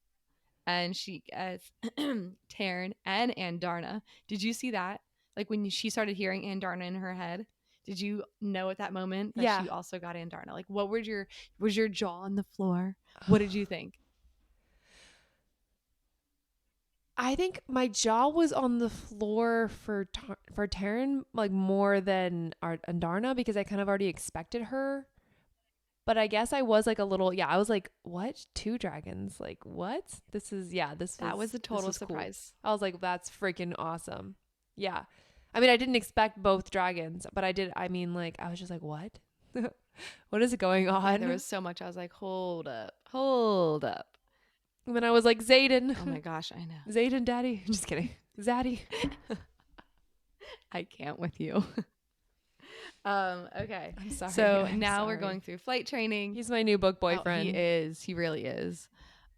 and she gets Taryn and Andarna, did you see that? Like when she started hearing Andarna in her head, did you know at that moment that she also got Andarna? Like what was your jaw on the floor? What did you think? I think my jaw was on the floor for Taryn like more than Andarna because I kind of already expected her. But I guess I was like a little, I was like, what? 2 dragons? Like, what? That was a total surprise. Cool. I was like, that's freaking awesome. Yeah. I mean, I didn't expect both dragons, but I did. I mean, like, I was just like, what? What is going on? Yeah, there was so much. I was like, hold up. And then I was like, Zayden. Oh my gosh, I know. Zayden, daddy. Just kidding. Zaddy. I can't with you. Okay. I'm sorry. So now we're going through flight training. He's my new book boyfriend. Oh, he is. He really is.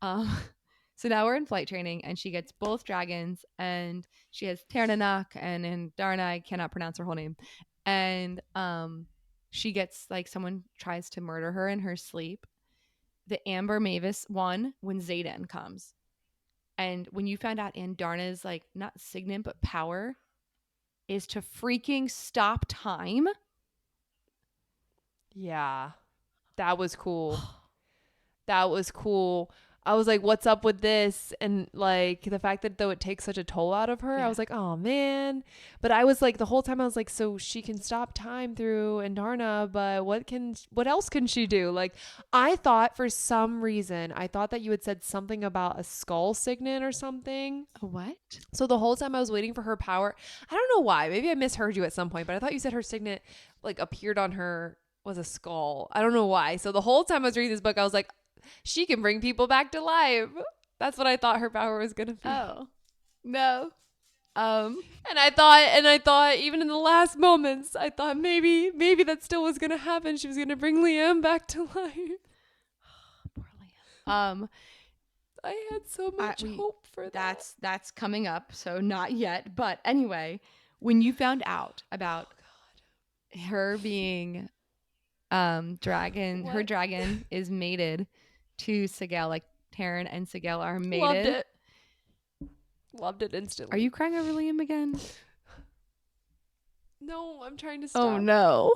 So now we're in flight training and she gets both dragons and she has Ternanak and Darna, I cannot pronounce her whole name. And she gets like someone tries to murder her in her sleep. The Amber Mavis one when Zayden comes. And when you found out Andarna's like not signet but power is to freaking stop time. Yeah. That was cool. That was cool. I was like, what's up with this? And like the fact that though it takes such a toll out of her, I was like, oh man. But I was like, the whole time I was like, so she can stop time through Andarna, but what else can she do? Like I thought for some reason, I thought that you had said something about a skull signet or something. A what? So the whole time I was waiting for her power. I don't know why. Maybe I misheard you at some point, but I thought you said her signet like appeared on her was a skull. I don't know why. So the whole time I was reading this book, I was like, she can bring people back to life. That's what I thought her power was going to be. Oh, no. And I thought even in the last moments, I thought maybe that still was going to happen. She was going to bring Liam back to life. Poor Liam. I had so much hope for that. That's coming up. So not yet. But anyway, when you found out about her being dragon, her dragon is mated to Sigel, like Taryn and Sigel are mated. Loved it instantly. Are you crying over Liam again? No, I'm trying to stop. Oh no.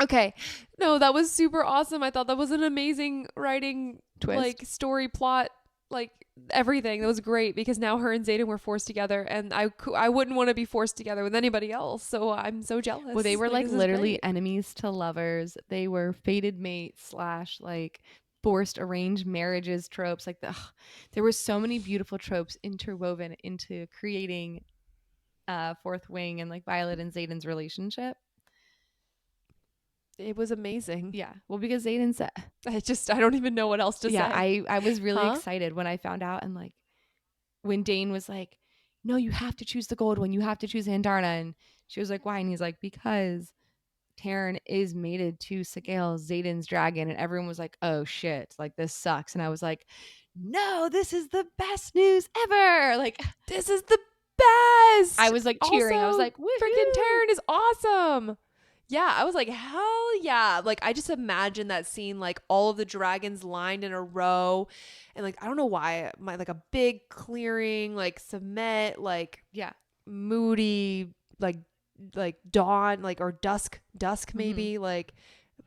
Okay. No, that was super awesome. I thought that was an amazing writing twist, like story plot like everything. That was great because now her and Zayden were forced together, and I wouldn't want to be forced together with anybody else. So I'm so jealous. Well, they were like literally enemies to lovers. They were fated mates / like forced arranged marriages tropes. Like there were so many beautiful tropes interwoven into creating Fourth Wing and like Violet and Zayden's relationship. It was amazing. Yeah. Well, because Zayden said, I don't even know what else to say. Yeah, I was really excited when I found out, and like when Dane was like, no, you have to choose the gold one. You have to choose Andarna. And she was like, why? And he's like, because Taryn is mated to Sigale, Zayden's dragon. And everyone was like, oh shit, like this sucks. And I was like, no, this is the best news ever. Like, this is the best. I was like cheering. Also, I was like, freaking Taryn is awesome. Yeah, I was like, hell yeah. Like, I just imagine that scene, like all of the dragons lined in a row. And like, I don't know why, like a big clearing, like cement, like moody, like dawn, like, or dusk maybe, like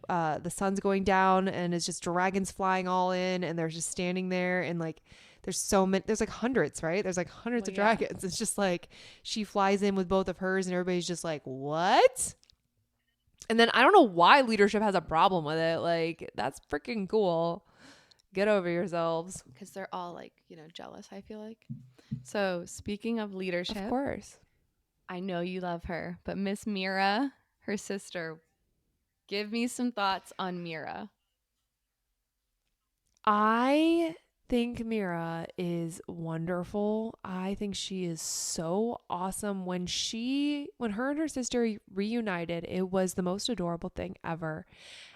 the sun's going down and it's just dragons flying all in, and they're just standing there, and like there's so many, there's like hundreds, right? There's like hundreds of dragons. It's just like she flies in with both of hers, and everybody's just like, what? And then I don't know why leadership has a problem with it. Like, that's freaking cool. Get over yourselves. Because they're all like, jealous, I feel like. So speaking of leadership, of course, I know you love her, but Miss Mira, her sister, give me some thoughts on Mira. I think Mira is wonderful. I think she is so awesome. When her and her sister reunited, it was the most adorable thing ever.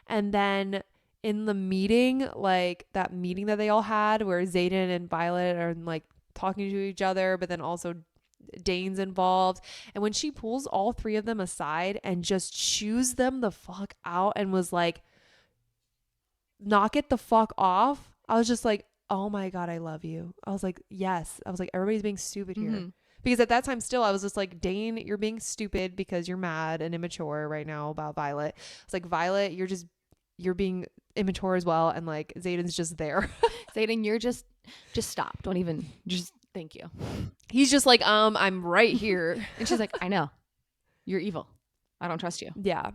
And then in the meeting, like that meeting that they all had where Zayden and Violet are like talking to each other, but then also Dane's involved, and when she pulls all three of them aside and just chews them the fuck out and was like, knock it the fuck off, I was just like, oh my God, I love you. I was like, yes. I was like, everybody's being stupid here. Because at that time still, I was just like, Dane, you're being stupid because you're mad and immature right now about Violet. It's like, Violet, you're being immature as well. And like, Zayden's just there. Zayden, you're just stop. Don't even, just thank you. He's just like, I'm right here. And she's like, I know. You're evil. I don't trust you. Yeah.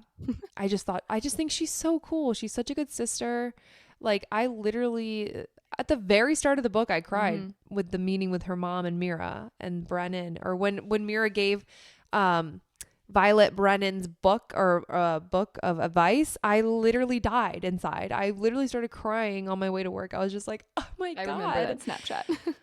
I just think she's so cool. She's such a good sister. Like, I literally, at the very start of the book, I cried with the meeting with her mom and Mira and Brennan, or when Mira gave Violet Brennan's book, or book of advice, I literally died inside. I literally started crying on my way to work. I was just like, oh my God. I remember that Snapchat.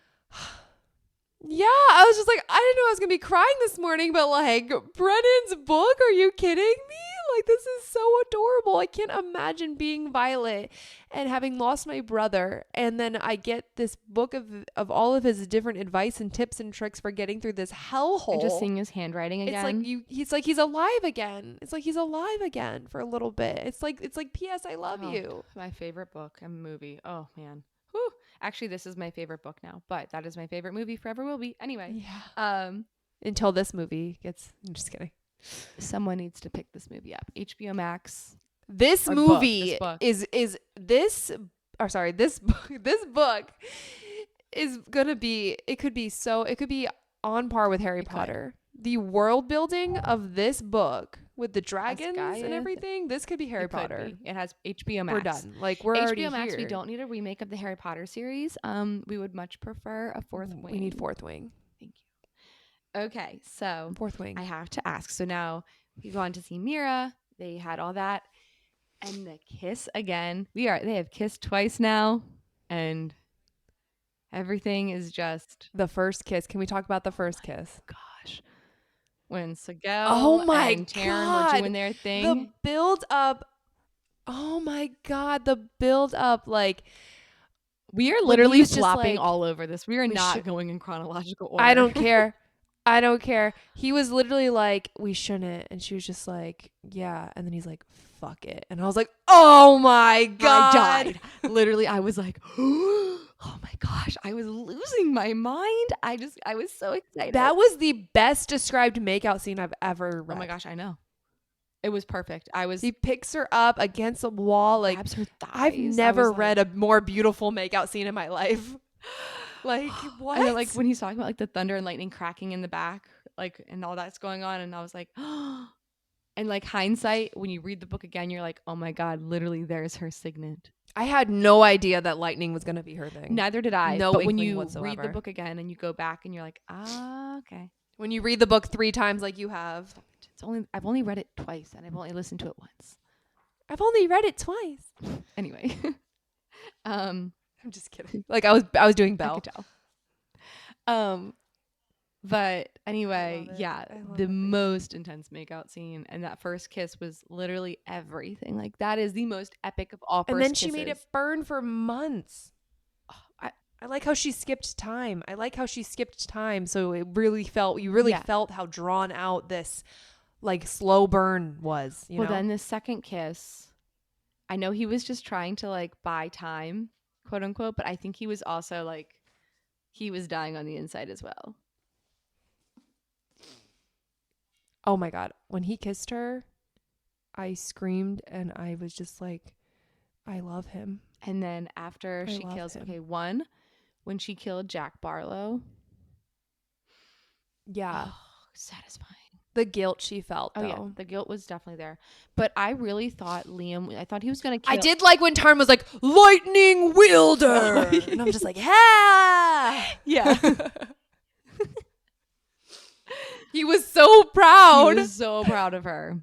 Yeah, I was just like, I didn't know I was going to be crying this morning, but like, Brennan's book? Are you kidding me? Like, this is so adorable. I can't imagine being Violet and having lost my brother. And then I get this book of all of his different advice and tips and tricks for getting through this hellhole. And just seeing his handwriting again. It's like he's alive again. It's like he's alive again for a little bit. It's like P.S. I love you. My favorite book and movie. Oh, man. Whew. Actually, this is my favorite book now, but that is my favorite movie, forever will be. Anyway. Yeah. Until this movie gets, I'm just kidding. Someone needs to pick this movie up. HBO Max. This movie is this book is going to be, it could be on par with Harry Potter. The world building of this book with the dragons and everything, this could be Harry Potter. It has HBO Max. We're done. Like, we're already HBO Max. here. We don't need a remake of the Harry Potter series. We would much prefer a Fourth Wing. We need Fourth Wing. Thank you. Okay, so Fourth Wing. I have to ask. So now we go on to see Mira. They had all that, and the kiss again. They have kissed twice now, and everything is just the first kiss. Can we talk about the first kiss? Gosh. When Sigale and Taryn were doing their thing. The build up. Oh my God. The build up. Like, we are literally flopping all over this. We are not going in chronological order. I don't care. He was literally like, we shouldn't. And she was just like, yeah. And then he's like, fuck it. And I was like, oh my God. I died. Literally, I was like, oh my gosh, I was losing my mind. I was so excited. That was the best described makeout scene I've ever read. Oh my gosh, I know. It was perfect. He picks her up against a wall, like, grabs her thighs. I've never read a more beautiful makeout scene in my life. Like, what? And then, like, when he's talking about like the thunder and lightning cracking in the back, like, and all that's going on, and I was like, and like hindsight, when you read the book again, you're like, oh my god, literally, there's her signet. I had no idea that lightning was going to be her thing. Neither did I. No but when inkling you whatsoever. read the book again and you go back and you're like, okay. When you read the book 3 times like you have. I've only read it twice and I've only listened to it once. I've only read it twice. Anyway. I'm just kidding. Like I was doing Belle. I could tell. But anyway, yeah, the most intense makeout scene, and that first kiss was literally everything. Like, that is the most epic of all first And then kisses. she made it burn for months. I like how she skipped time. So it really felt, felt how drawn out this like slow burn was, you know? Then the second kiss, I know he was just trying to like buy time, quote unquote, but I think he was also like, he was dying on the inside as well. Oh my God. When he kissed her, I screamed and I was just like, I love him. And then after she kills, when she killed Jack Barlow. Yeah. Oh, satisfying. The guilt she felt, though. Yeah, the guilt was definitely there. But I really thought I thought he was going to kill. I did like when Tarn was like, lightning wielder. And I'm just like, yeah. Yeah. He was so proud. He was so proud of her.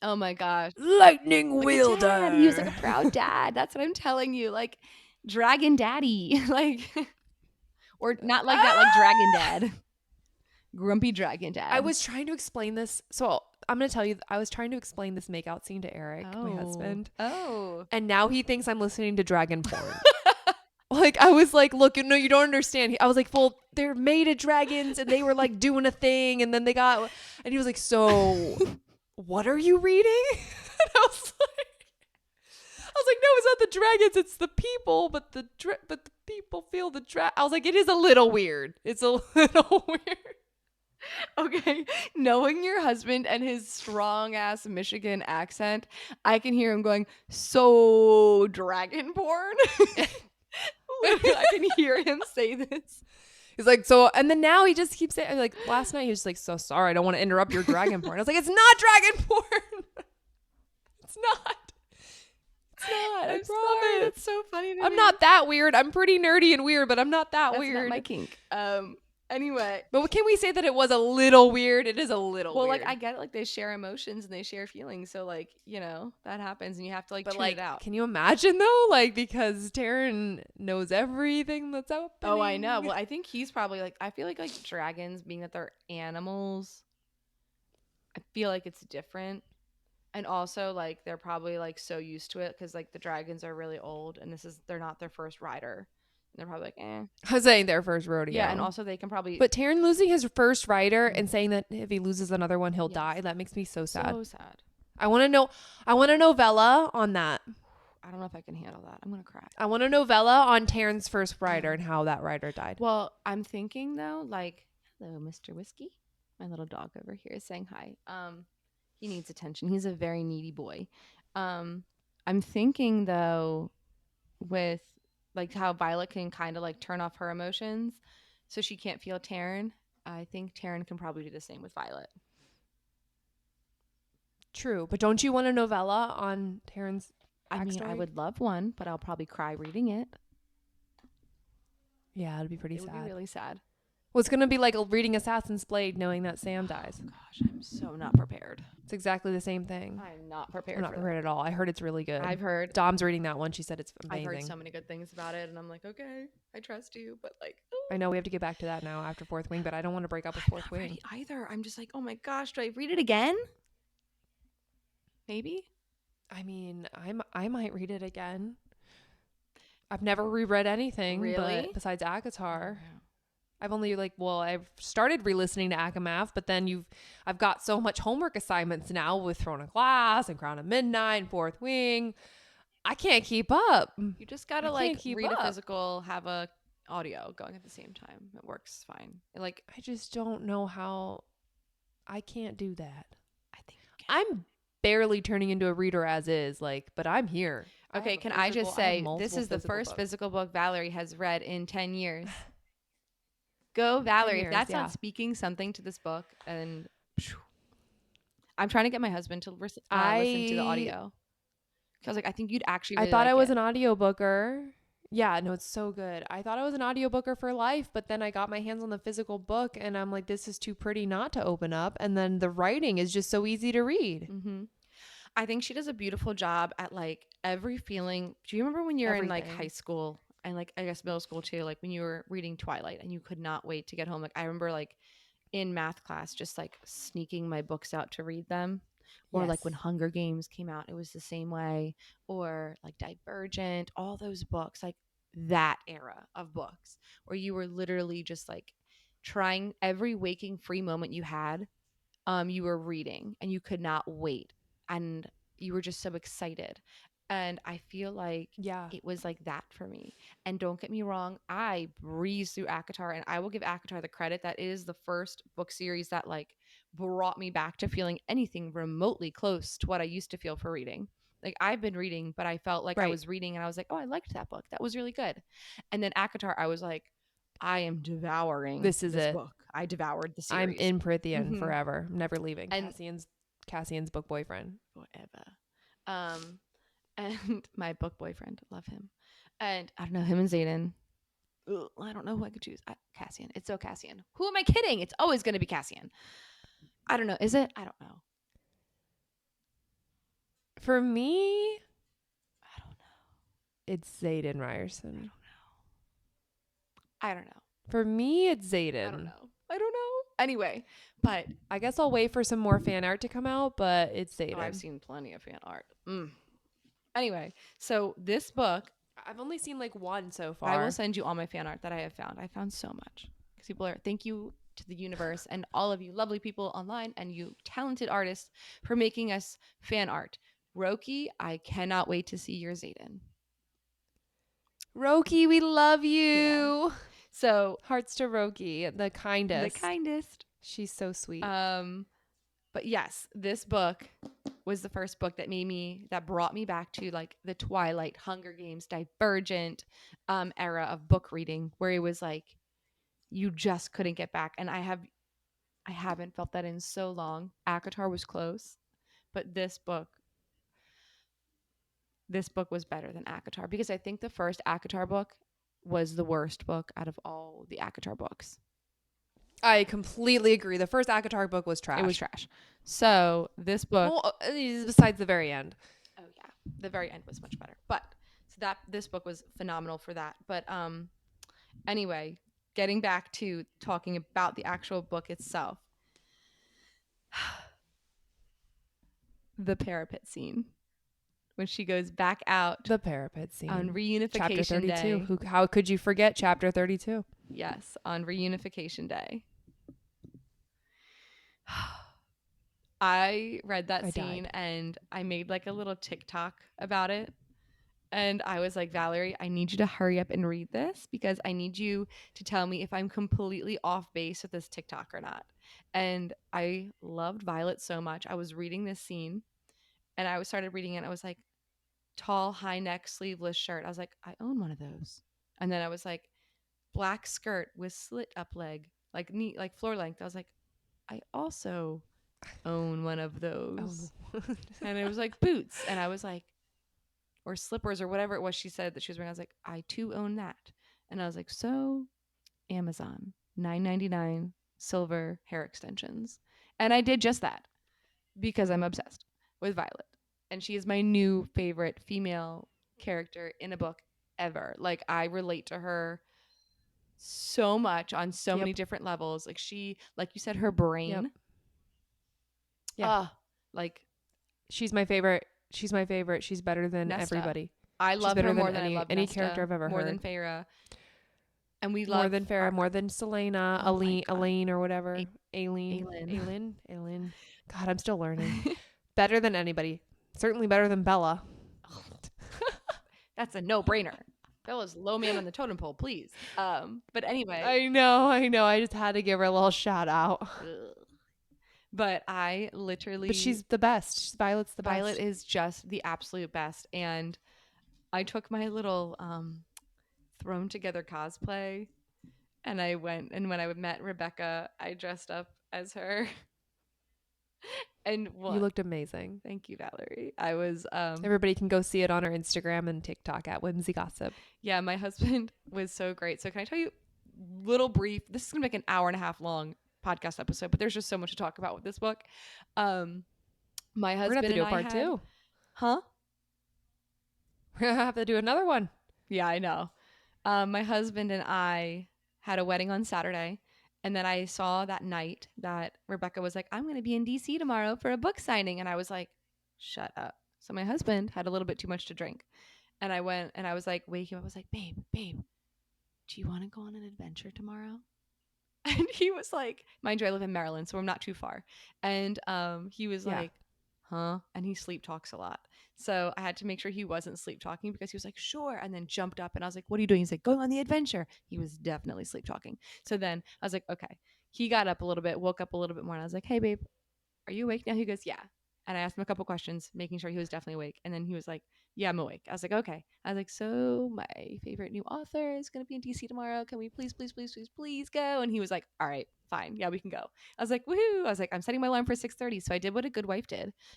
Oh my gosh. Lightning wielder. He was like a proud dad. That's what I'm telling you. Like, dragon daddy. Like, or not like that, like dragon dad. Grumpy dragon dad. I was trying to explain this. So I'm going to tell you, I was trying to explain this makeout scene to Eric, my husband. Oh. And now he thinks I'm listening to dragon porn. Like, I was like, look, no, you don't understand. I was like, well, they're made of dragons and they were like doing a thing. And then they got, and he was like, so what are you reading? And I was like, no, it's not the dragons. It's the people. But the people feel the I was like, it is a little weird. It's a little weird. Okay, knowing your husband and his strong ass Michigan accent, I can hear him going, so dragon porn. I can hear him say this. He's like, so, and then now he just keeps saying, like, last night he was like, so sorry, I don't want to interrupt your dragon porn. I was like, it's not dragon porn. It's not. I promise. It's so funny. I'm not that weird. I'm pretty nerdy and weird, but I'm not that weird. That's not my kink. Anyway. But can we say that it was a little weird? It is a little weird. Well, like, I get it. Like, they share emotions and they share feelings. So, like, you know, that happens and you have to, like, tune it out. Can you imagine, though? Like, because Taryn knows everything that's happening. Oh, I know. Well, I think he's probably, like, I feel like dragons, being that they're animals, I feel like it's different. And also, like, they're probably, like, so used to it because, like, the dragons are really old and they're not their first rider. And they're probably like, eh. I was saying their first rodeo. Yeah, and also they can probably... But Taryn losing his first rider and saying that if he loses another one, he'll die, that makes me so sad. So sad. I want a novella on that. I don't know if I can handle that. I'm going to cry. I want a novella on Taryn's first rider and how that rider died. Well, I'm thinking, though, like, hello, Mr. Whiskey. My little dog over here is saying hi. He needs attention. He's a very needy boy. I'm thinking, though, with... like how Violet can kind of like turn off her emotions so she can't feel Taryn. I think Taryn can probably do the same with Violet. True. But don't you want a novella on Taryn's backstory? I mean, I would love one, but I'll probably cry reading it. Yeah, it'd be pretty sad. It would be really sad. Well, it's going to be like reading Assassin's Blade knowing that Sam dies. Oh, gosh, I'm so not prepared. It's exactly the same thing. I'm not prepared. I'm not prepared at all. I heard it's really good. I've heard. Dom's reading that one. She said it's amazing. I've heard so many good things about it, and I'm like, okay, I trust you, but like... I know we have to get back to that now after Fourth Wing, but I don't want to break up with Fourth Wing. Ready either. I'm just like, oh my gosh, do I read it again? Maybe? I mean, I might read it again. I've never reread anything but besides Akatar. Oh, yeah. I've only I've started re-listening to Akamath, but then I've got so much homework assignments now with Throne of Glass and Crown of Midnight and Fourth Wing. I can't keep up. You just gotta read a physical, have a audio going at the same time. It works fine. I just don't know how I can't do that. I think I'm barely turning into a reader as is, but I'm here. Okay, can I just say this is the first physical book Valerie has read in 10 years. Go, Valerie. If that's not speaking something to this book, and I'm trying to get my husband to listen to the audio. I was like, I think you'd actually really I thought like I was it. an audiobooker. Yeah, no, it's so good. I thought I was an audiobooker for life, but then I got my hands on the physical book and I'm like, this is too pretty not to open up. And then the writing is just so easy to read. Mm-hmm. I think she does a beautiful job at like every feeling. Do you remember when you were in like high school and like I guess middle school too, like when you were reading Twilight and you could not wait to get home? Like I remember like in math class just like sneaking my books out to read them. Or like when Hunger Games came out, it was the same way. Or like Divergent, all those books, like that era of books where you were literally just like trying every waking free moment you had, you were reading and you could not wait. And you were just so excited. And I feel like it was like that for me. And don't get me wrong, I breezed through ACOTAR, and I will give ACOTAR the credit that it is the first book series that like brought me back to feeling anything remotely close to what I used to feel for reading. Like I've been reading, but I felt like I was reading and I was like, oh, I liked that book. That was really good. And then ACOTAR, I was like, I am devouring this book. I devoured the series. I'm in Prithian forever. I'm never leaving. And Cassian's book boyfriend. Forever. And my book boyfriend, love him. And I don't know, him and Zayden. Ugh, I don't know who I could choose. Cassian. It's so Cassian. Who am I kidding? It's always going to be Cassian. I don't know. Is it? I don't know. For me, I don't know. It's Zayden Ryerson. I don't know. For me, it's Zayden. I don't know. Anyway, but I guess I'll wait for some more fan art to come out, but it's Zayden. Oh, I've seen plenty of fan art. Anyway, so this book, I've only seen like one so far. I will send you all my fan art that I have found. I found so much. Because people are, thank you to the universe and all of you lovely people online and you talented artists for making us fan art. Roki, I cannot wait to see your Zayden. Roki, we love you. Yeah. So hearts to Roki, the kindest. She's so sweet. But yes, this book was the first book that brought me back to like the Twilight, Hunger Games, Divergent era of book reading, where it was like you just couldn't get back. And I haven't felt that in so long. ACOTAR was close, but this book was better than ACOTAR because I think the first ACOTAR book was the worst book out of all the ACOTAR books. I completely agree. The first ACOTAR book was trash. It was trash. So this book, well, besides the very end. Oh yeah, the very end was much better. But so this book was phenomenal for that. But anyway, getting back to talking about the actual book itself, the parapet scene. When she goes back out. The parapet scene. On reunification Chapter 32. Day. How could you forget Chapter 32? Yes, on reunification day. I read that scene and I made like a little TikTok about it. And I was like, Valerie, I need you to hurry up and read this because I need you to tell me if I'm completely off base with this TikTok or not. And I loved Violet so much. I was reading this scene. And I started reading it and I was like, tall, high neck, sleeveless shirt. I was like, I own one of those. And then I was like, black skirt with slit up leg, like knee, like floor length. I was like, I also own one of those. Oh. And it was like boots. And I was like, or slippers or whatever it was she said that she was wearing. I was like, I too own that. And I was like, so Amazon, $9.99 silver hair extensions. And I did just that because I'm obsessed with Violet. And she is my new favorite female character in a book ever. Like I relate to her so much on so many different levels. Like she, like you said, her brain. Yeah. Like she's my favorite. She's my favorite. She's better than Nesta. I I love her more than any Nesta, character I've ever more heard. More than Feyre. And we love more than Feyre, more than Selena, Elaine or whatever. Aelin. God, I'm still learning. Better than anybody. Certainly better than Bella. That's a no-brainer. Bella's low man on the totem pole, please. But anyway. I know. I just had to give her a little shout out. But I literally. But she's the best. Violet's the best. Violet is just the absolute best. And I took my little thrown together cosplay, and I went, and when I met Rebecca, I dressed up as her. And You what? looked amazing. Thank you, Valerie. I was Everybody can go see it on our Instagram and TikTok at Whimsy Gossip. Yeah, my husband was so great. So can I tell you little brief, this is gonna make an hour and a half long podcast episode, but there's just so much to talk about with this book. My We're gonna have husband to do and a I part had, two. huh? We're gonna have to do another one. Yeah, I know. My husband and I had a wedding on Saturday, and then I saw that night that Rebecca was like, I'm going to be in DC tomorrow for a book signing. And I was like, shut up. So my husband had a little bit too much to drink. And I went and I was like, wake him up. I was like, babe, do you want to go on an adventure tomorrow? And he was like, mind you, I live in Maryland, so I'm not too far. And he was like, huh? And he sleep talks a lot. So I had to make sure he wasn't sleep talking because he was like, sure. And then jumped up and I was like, what are you doing? He's like, going on the adventure. He was definitely sleep talking. So then I was like, okay. He got up a little bit, woke up a little bit more. And I was like, hey, babe, are you awake now? He goes, yeah. And I asked him a couple questions, making sure he was definitely awake. And then he was like, yeah, I'm awake. I was like, okay. I was like, so my favorite new author is going to be in DC tomorrow. Can we please go? And he was like, all right, fine. Yeah, we can go. I was like, woohoo. I was like, I'm setting my alarm for 6:30. So I did what a good wife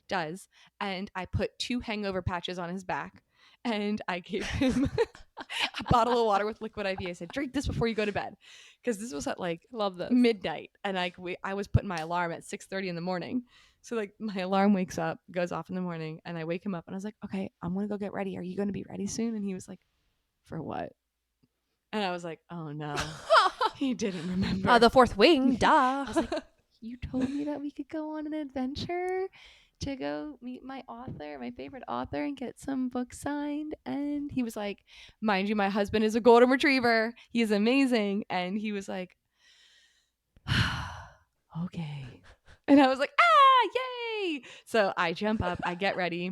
does. And I put 2 hangover patches on his back. And I gave him a bottle of water with liquid IV. I said, drink this before you go to bed. Because this was at like Love this. midnight. And I was putting my alarm at 6:30 in the morning. So like my alarm wakes up, goes off in the morning, and I wake him up and I was like, okay, I'm going to go get ready. Are you going to be ready soon? And he was like, for what? And I was like, oh no, he didn't remember. The fourth wing, duh. I was like, you told me that we could go on an adventure to go meet my author, my favorite author, and get some books signed. And he was like, mind you, my husband is a golden retriever. He is amazing. And he was like, okay. And I was like, yay. So I jump up, I get ready.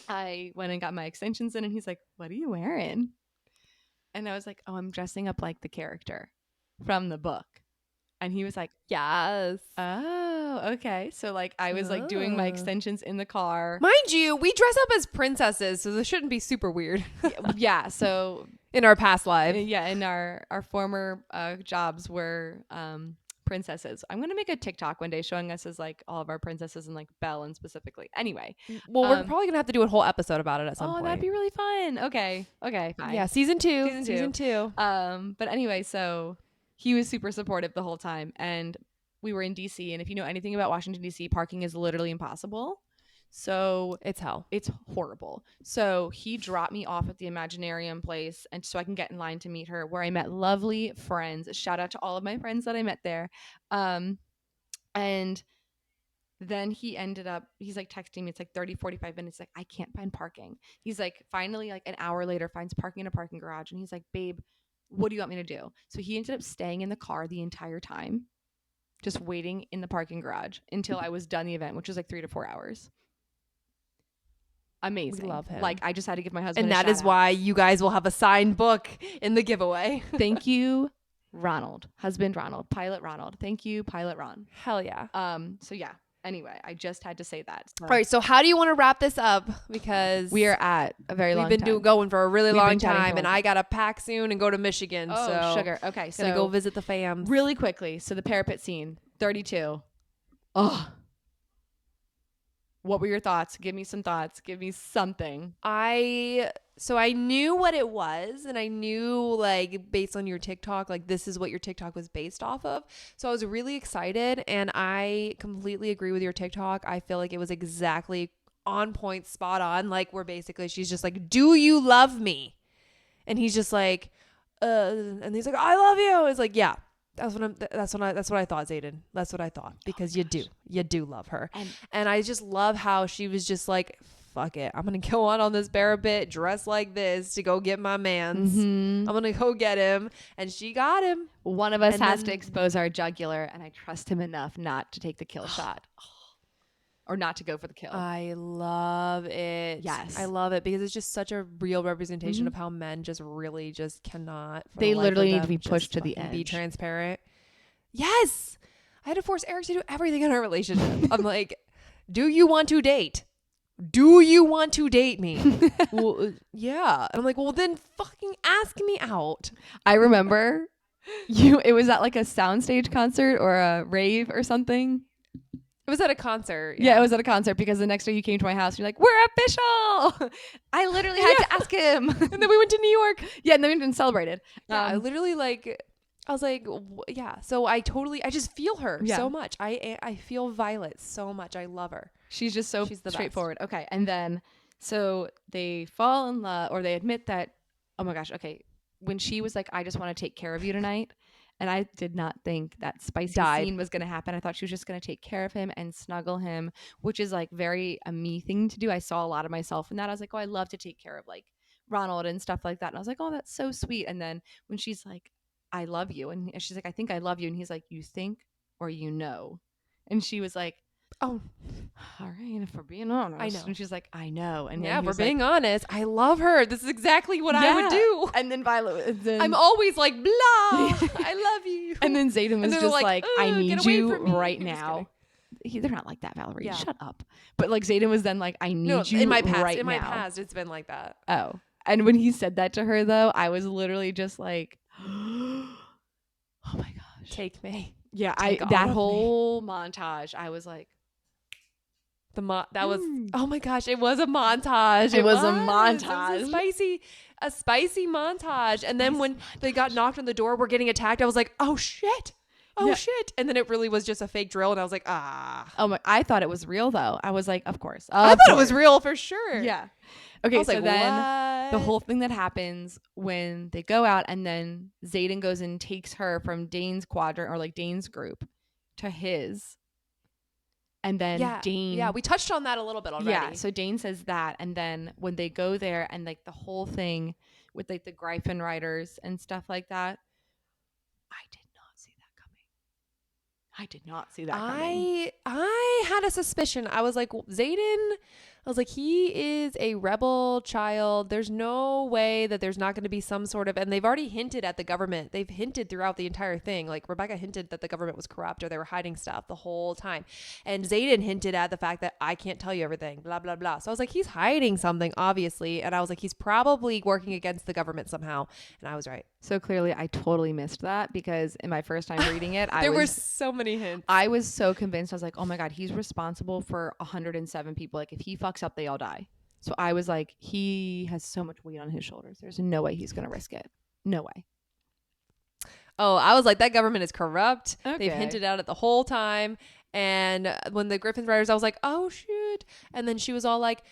I went and got my extensions in, and he's like, what are you wearing? And I was like, oh, I'm dressing up like the character from the book. And he was like, yes. Oh, okay. So like I was like doing my extensions in the car. Mind you, we dress up as princesses, so this shouldn't be super weird. Yeah. So in our past life. Yeah. In our former jobs were princesses. I'm going to make a TikTok one day showing us as like all of our princesses and like Belle and specifically. Anyway. Well, we're probably going to have to do a whole episode about it at some point. Oh, that'd be really fun. Okay, fine. Yeah, season two. But anyway, so he was super supportive the whole time, and we were in DC, and if you know anything about Washington DC, parking is literally impossible. So it's hell. It's horrible. So he dropped me off at the Imaginarium place, and so I can get in line to meet her, where I met lovely friends. Shout out to all of my friends that I met there. And then he's like texting me. It's like 30, 45 minutes. Like, I can't find parking. He's like, finally, like an hour later, finds parking in a parking garage. And he's like, babe, what do you want me to do? So he ended up staying in the car the entire time, just waiting in the parking garage until I was done the event, which was like 3 to 4 hours. Amazing. We love him. Like, I just had to give my husband and that is why you guys will have a signed book in the giveaway. Thank you, Ronald. Husband Ronald. Pilot Ronald. Thank you, Pilot Ron. Hell yeah. So yeah. Anyway, I just had to say that. So. All right. So how do you want to wrap this up? Because we are at a very long time. We've been going for a really long time, and I got to pack soon and go to Michigan. Oh, so sugar. Okay. So gonna go visit the fam. Really quickly. So the parapet scene, 32. Oh. What were your thoughts? Give me some thoughts. Give me something. So I knew what it was, and I knew, like, based on your TikTok, like, this is what your TikTok was based off of. So I was really excited, and I completely agree with your TikTok. I feel like it was exactly on point, spot on. Like, where basically she's just like, do you love me? And he's just like, and he's like, I love you. It's like, yeah. That's what I thought, Zayden. That's what I thought, because you do love her. And I just love how she was just like, fuck it, I'm going to go on this parapet dressed like this to go get my mans. Mm-hmm. I'm going to go get him. And she got him. One of us has to expose our jugular, and I trust him enough not to take the kill shot. Or not to go for the kill. I love it. Yes. I love it because it's just such a real representation of how men just really just cannot. They literally need to be pushed to the edge. Be transparent. Yes. I had to force Eric to do everything in our relationship. I'm like, do you want to date? do you want to date me? Well, yeah. And I'm like, well, then fucking ask me out. I remember it was at like a soundstage concert or a rave or something. It was at a concert. Yeah, it was at a concert because the next day you came to my house. You're like, we're official. I literally had to ask him. And then we went to New York. Yeah, and then we went and celebrated. Yeah, I literally I was like, yeah. So I just feel her so much. I feel Violet so much. I love her. She's just so straightforward. Best. Okay. And then, so they fall in love, or they admit that, oh my gosh, okay. When she was like, I just want to take care of you tonight. And I did not think that spicy scene was going to happen. I thought she was just going to take care of him and snuggle him, which is like very a me thing to do. I saw a lot of myself in that. I was like, oh, I love to take care of like Ronald and stuff like that. And I was like, oh, that's so sweet. And then when she's like, I love you. And she's like, I think I love you. And he's like, you think or you know? And she was like, oh, all right, if we're being honest. I know. And she's like, I know. And yeah, if we're being honest, I love her. This is exactly what I would do. And then Violet, I'm always like, blah, I love you. And then Zayden was just like, I need you right now. They're not like that, Valerie. Yeah. Shut up. But like Zayden was then like, I need you in my past, right now. In my past, it's been like that. Oh. And when he said that to her, though, I was literally just like, oh my gosh. Take me. Yeah, that whole montage, I was like, that was, oh my gosh, it was a montage. It was a montage. It was a spicy montage. And then when they got knocked on the door, we're getting attacked. I was like, oh shit. Oh shit. And then it really was just a fake drill. And I was like, ah. Oh my, I thought it was real though. I was like, of course. I thought it was real for sure. Yeah. Okay, so then the whole thing that happens when they go out and then Zayden goes and takes her from Dane's quadrant or like Dane's group to his. And then Dane. Yeah, we touched on that a little bit already. Yeah, so Dane says that. And then when they go there and like the whole thing with like the Gryphon riders and stuff like that, I did not see that coming. I had a suspicion. I was like, Zayden, I was like, he is a rebel child. There's no way that there's not going to be some sort of, and they've already hinted at the government. They've hinted throughout the entire thing. Like Rebecca hinted that the government was corrupt or they were hiding stuff the whole time. And Zayden hinted at the fact that I can't tell you everything, blah, blah, blah. So I was like, he's hiding something, obviously. And I was like, he's probably working against the government somehow. And I was right. So clearly I totally missed that because in my first time reading it, there were so many hints. I was so convinced. I was like, oh my God, he's responsible for 107 people. Like if he fucks up, they all die. So I was like, he has so much weight on his shoulders. There's no way he's going to risk it. No way. Oh, I was like, that government is corrupt. Okay. They've hinted at it the whole time. And when the Griffin riders, I was like, oh, shoot. And then she was all like,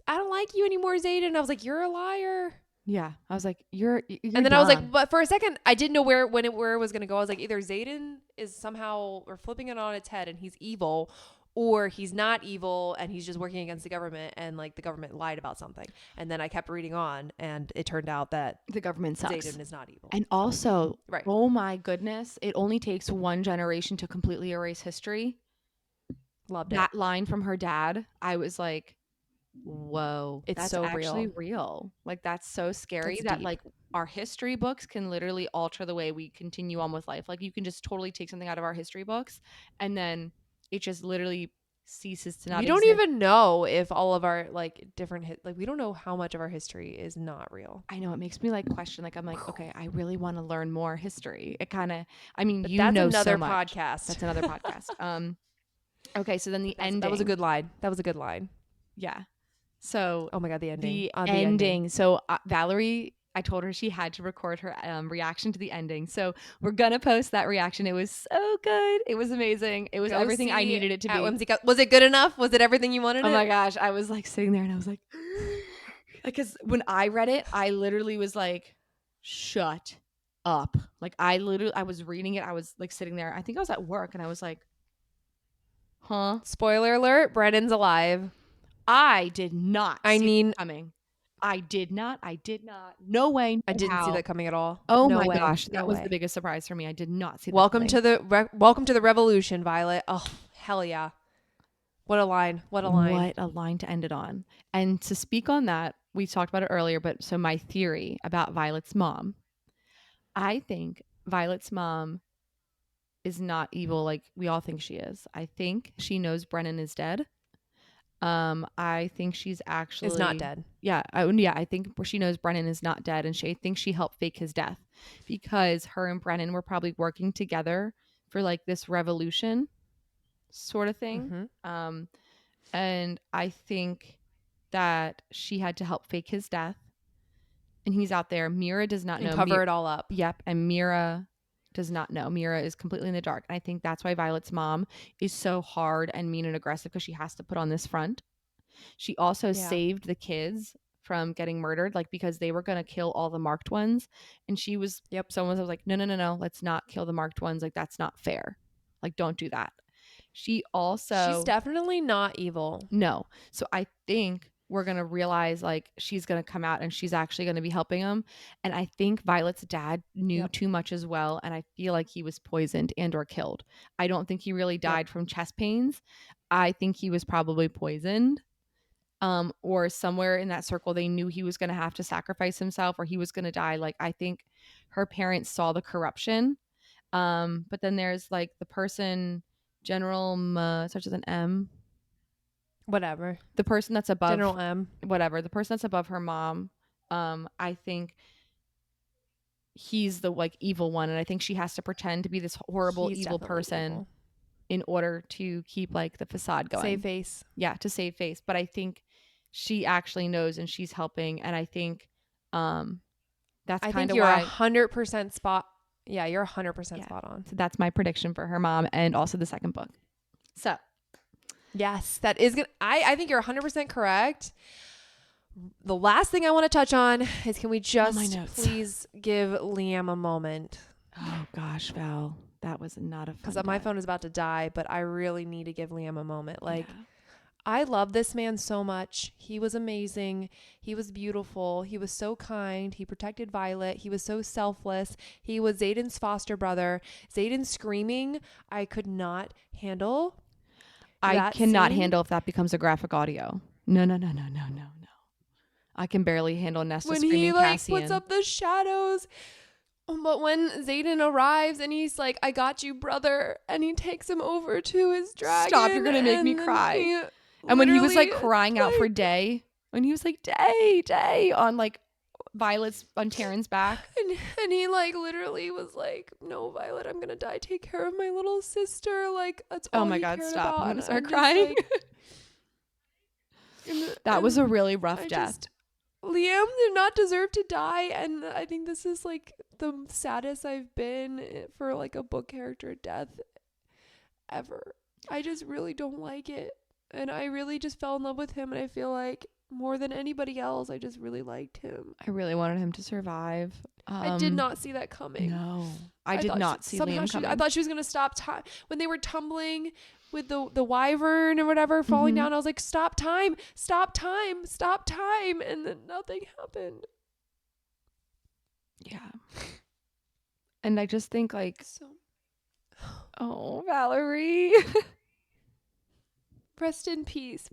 I don't like you anymore, Zayden. And I was like, you're a liar. Yeah. I was like, you're and then dumb. I was like, but for a second, I didn't know where it was going to go. I was like, either Zayden is somehow or flipping it on its head and he's evil, or he's not evil and he's just working against the government and like the government lied about something. And then I kept reading on and it turned out that the government sucks. Zayden is not evil. And also, oh my goodness, it only takes one generation to completely erase history. Loved it. That line from her dad, I was like, whoa, it's so actually real. Like that's so scary that like our history books can literally alter the way we continue on with life. Like you can just totally take something out of our history books and then it just literally ceases to not exist. We don't even know if all of our like different like we don't know how much of our history is not real. I know, it makes me like question, like I'm like, okay, I really want to learn more history. It kind of, I mean, but you that's know another so much. podcast. That's another podcast. Okay, so then the ending. That was a good line. Yeah. So oh my God, the ending. The ending. So Valerie, I told her she had to record her reaction to the ending. So we're going to post that reaction. It was so good. It was amazing. It was everything I needed it to be. Whimsy. Was it good enough? Was it everything you wanted? Oh my gosh. I was like sitting there and I was like, because when I read it, I literally was like, shut up. Like I was reading it. I was like sitting there. I think I was at work and I was like, huh? Spoiler alert. Brennan's alive. I did not see it coming. I did not. No way. No I didn't see that coming at all. Oh no my gosh. That was the biggest surprise for me. I did not see that Welcome to the revolution, Violet. Oh, hell yeah. What a line. What a line to end it on. And to speak on that, we talked about it earlier, but so my theory about Violet's mom, I think Violet's mom is not evil like we all think she is. I think she knows Brennan is dead. I think she's actually Is not dead. Yeah, I think she knows Brennan is not dead, and I think she helped fake his death because her and Brennan were probably working together for like this revolution sort of thing. Mm-hmm. And I think that she had to help fake his death, and he's out there. Mira does not And know. cover it all up. Yep, and Mira does not know. Mira is completely in the dark, and I think that's why Violet's mom is so hard and mean and aggressive because she has to put on this front. She also saved the kids from getting murdered, like because they were going to kill all the marked ones, and she was someone was like, no, let's not kill the marked ones, like that's not fair, like don't do that. She's definitely not evil. No. So I think we're going to realize like she's going to come out and she's actually going to be helping him. And I think Violet's dad knew too much as well. And I feel like he was poisoned and or killed. I don't think he really died from chest pains. I think he was probably poisoned. Or somewhere in that circle, they knew he was going to have to sacrifice himself or he was going to die. Like, I think her parents saw the corruption. But then there's like the person, General such as an M. Whatever. The person that's above General M. Whatever. The person that's above her mom. I think he's the like evil one, and I think she has to pretend to be this horrible evil person in order to keep like the facade going. Save face. Yeah, to save face. But I think she actually knows and she's helping, and I think that's kind of why 100% spot. Yeah, you're 100% spot on. So that's my prediction for her mom and also the second book. So yes, that is good. I think you're 100% correct. The last thing I want to touch on is, can we just please give Liam a moment? Oh gosh, Val, that was not a fun because my phone is about to die, but I really need to give Liam a moment. Like, I love this man so much. He was amazing. He was beautiful. He was so kind. He protected Violet. He was so selfless. He was Xaden's foster brother. Xaden screaming, I could not handle. I cannot handle if that becomes a graphic audio. No. I can barely handle Nesta when screaming he like Cassian. puts up the shadows. But when Xaden arrives and he's like, I got you, brother, and he takes him over to his dragon. Stop, you're gonna make me cry. And when he was like crying out for Day, when he was like Day on like Violet's on Taryn's back, and he like literally was like, no, Violet, I'm gonna die, take care of my little sister, like that's all. Oh my God, stop, I'm gonna start crying. That was a really rough death. Liam did not deserve to die, and I think this is like the saddest I've been for like a book character death ever. I just really don't like it, and I really just fell in love with him, and I feel like more than anybody else, I just really liked him. I really wanted him to survive. I did not see that coming. No, I did not see Liam coming. I thought she was gonna stop time when they were tumbling with the wyvern or whatever falling down. I was like, stop time, and then nothing happened. Yeah. And I just think like, oh, Valerie. Rest in peace,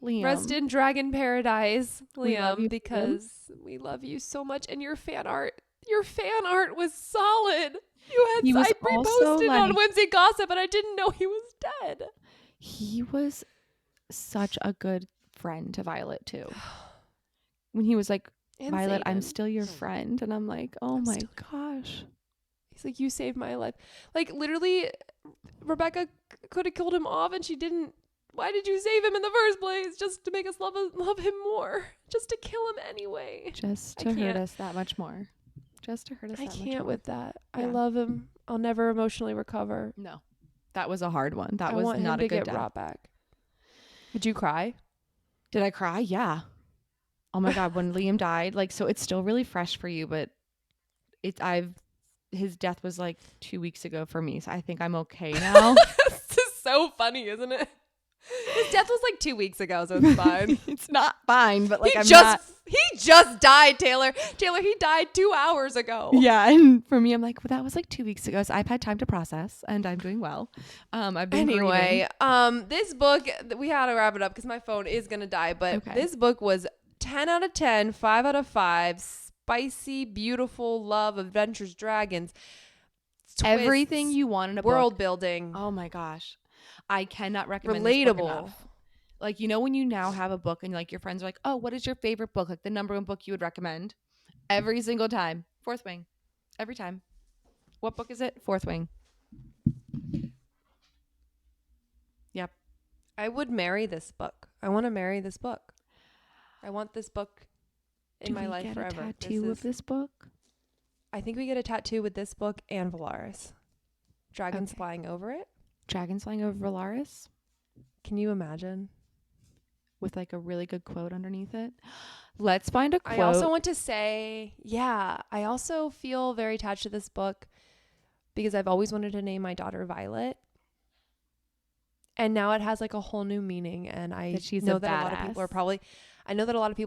Liam. Rest in dragon paradise, Liam, because we love you so much. And your fan art was solid. I reposted on Whimsy Gossip, and I didn't know he was dead. He was such a good friend to Violet too. When he was like, Violet, I'm still your friend. And I'm like, oh my gosh. He's like, you saved my life. Like, literally, Rebecca could have killed him off, and she didn't. Why did you save him in the first place? Just to make us love him more. Just to kill him anyway. Just to hurt us that much more. I can't with that. Yeah. I love him. I'll never emotionally recover. No. That was a hard one. That was not a good death. I want him to get brought back. Did you cry? Did I cry? Yeah. Oh my God. When Liam died, like, so it's still really fresh for you, but his death was like 2 weeks ago for me. So I think I'm okay now. This is so funny, isn't it? His death was like 2 weeks ago, so it's fine. It's not fine, but like he just died, Taylor. Taylor, he died 2 hours ago. Yeah, and for me, I'm like, well, that was like 2 weeks ago, so I've had time to process, and I'm doing well. I've been this book, we had to wrap it up because my phone is gonna die. But This book was 10 out of 10, 5 out of 5. Spicy, beautiful love, adventures, dragons, twists, everything you want in a world book. Building. Oh my gosh. I cannot recommend this book Relatable. enough. Like, you know, when you now have a book and like your friends are like, oh, what is your favorite book? Like the number one book you would recommend? Every single time. Fourth Wing. Every time. What book is it? Fourth Wing. Yep. I would marry this book. I want to marry this book. I want this book in my life forever. Do we get a tattoo of this book? I think we get a tattoo with this book and Valaris. Dragons flying over it. Dragons flying over Valaris? Can you imagine? With like a really good quote underneath it. Let's find a quote. I also want to say, I also feel very attached to this book because I've always wanted to name my daughter Violet. And now it has like a whole new meaning. And I know that a lot of people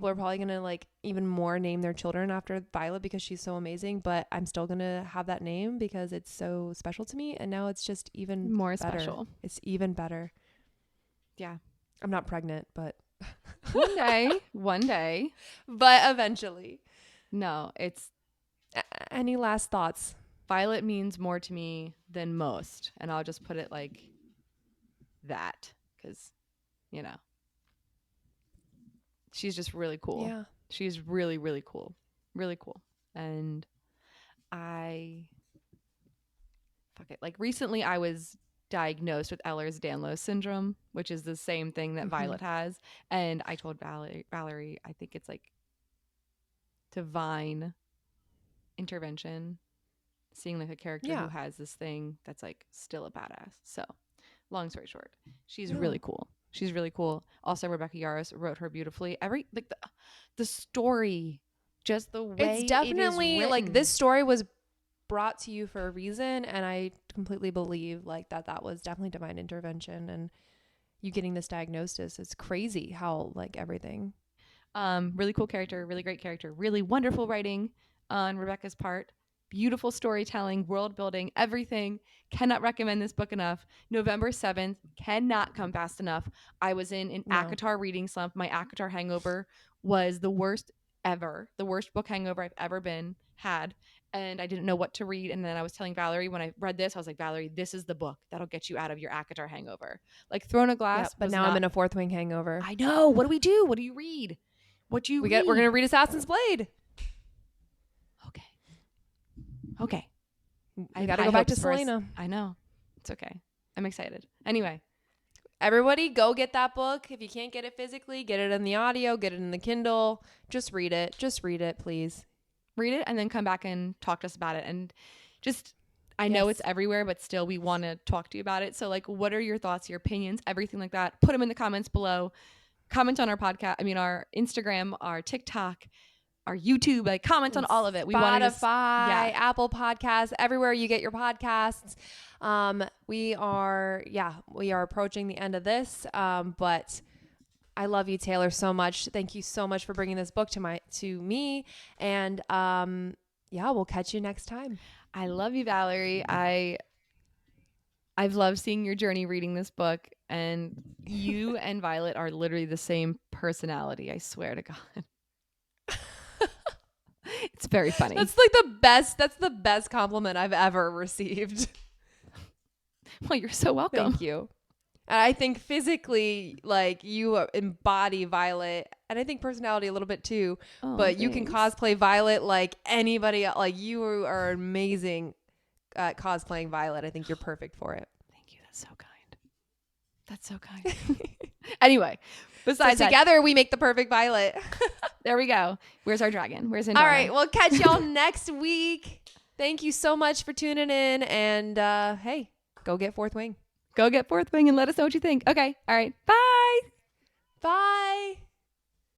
are probably going to like even more name their children after Violet because she's so amazing. But I'm still going to have that name because it's so special to me. And now it's just even more better. Special. It's even better. Yeah. I'm not pregnant, but one day, but eventually. No, it's any last thoughts? Violet means more to me than most. And I'll just put it like that because, you know, she's just really cool. Yeah. She's really, really cool. Really cool. And like recently I was diagnosed with Ehlers-Danlos syndrome, which is the same thing that Violet has. And I told Valerie, I think it's like divine intervention, seeing like a character who has this thing that's like still a badass. So long story short, she's really cool. She's really cool. Also, Rebecca Yarros wrote her beautifully. Like the story, just the way it's definitely it is like this story was brought to you for a reason, and I completely believe like that was definitely divine intervention, and you getting this diagnosis is crazy how like everything. Really cool character, really great character, really wonderful writing on Rebecca's part. Beautiful storytelling, world building, everything. Cannot recommend this book enough. November 7th, cannot come fast enough. I was in an ACOTAR reading slump. My ACOTAR hangover was the worst ever. The worst book hangover I've ever had. And I didn't know what to read. And then I was telling Valerie when I read this, I was like, Valerie, this is the book that'll get you out of your ACOTAR hangover. Like Throne of Glass. But now I'm in a Fourth Wing hangover. I know. What do we do? What do you read? What do you read? We're going to read Assassin's Blade. Okay. I got to go back to Selena. I know. It's okay. I'm excited. Anyway. Everybody go get that book. If you can't get it physically, get it in the audio, get it in the Kindle. Just read it. Just read it, please. Read it and then come back and talk to us about it. And just, I know it's everywhere, but still we want to talk to you about it. So like, what are your thoughts, your opinions, everything like that? Put them in the comments below. Comment on our podcast. Our Instagram, our TikTok, our YouTube, like comment on all of it. We want Spotify, Apple Podcasts, everywhere you get your podcasts. We are approaching the end of this. But I love you, Taylor, so much. Thank you so much for bringing this book to me. And we'll catch you next time. I love you, Valerie. I've loved seeing your journey reading this book, and you and Violet are literally the same personality. I swear to God. It's very funny. That's like the best. That's the best compliment I've ever received. Well, you're so welcome. Thank you. And I think physically, like you embody Violet, and I think personality a little bit too. But thanks. You can cosplay Violet like anybody else. Like you are amazing at cosplaying Violet. I think you're perfect for it. Thank you. That's so kind. That's so kind. Anyway. Besides together we make the perfect Violet. There we go. Where's our dragon? Where's Indara? All right, we'll catch y'all next week. Thank you so much for tuning in, and hey, go get Fourth Wing. Go get Fourth Wing and let us know what you think. Okay. All right. Bye. Bye.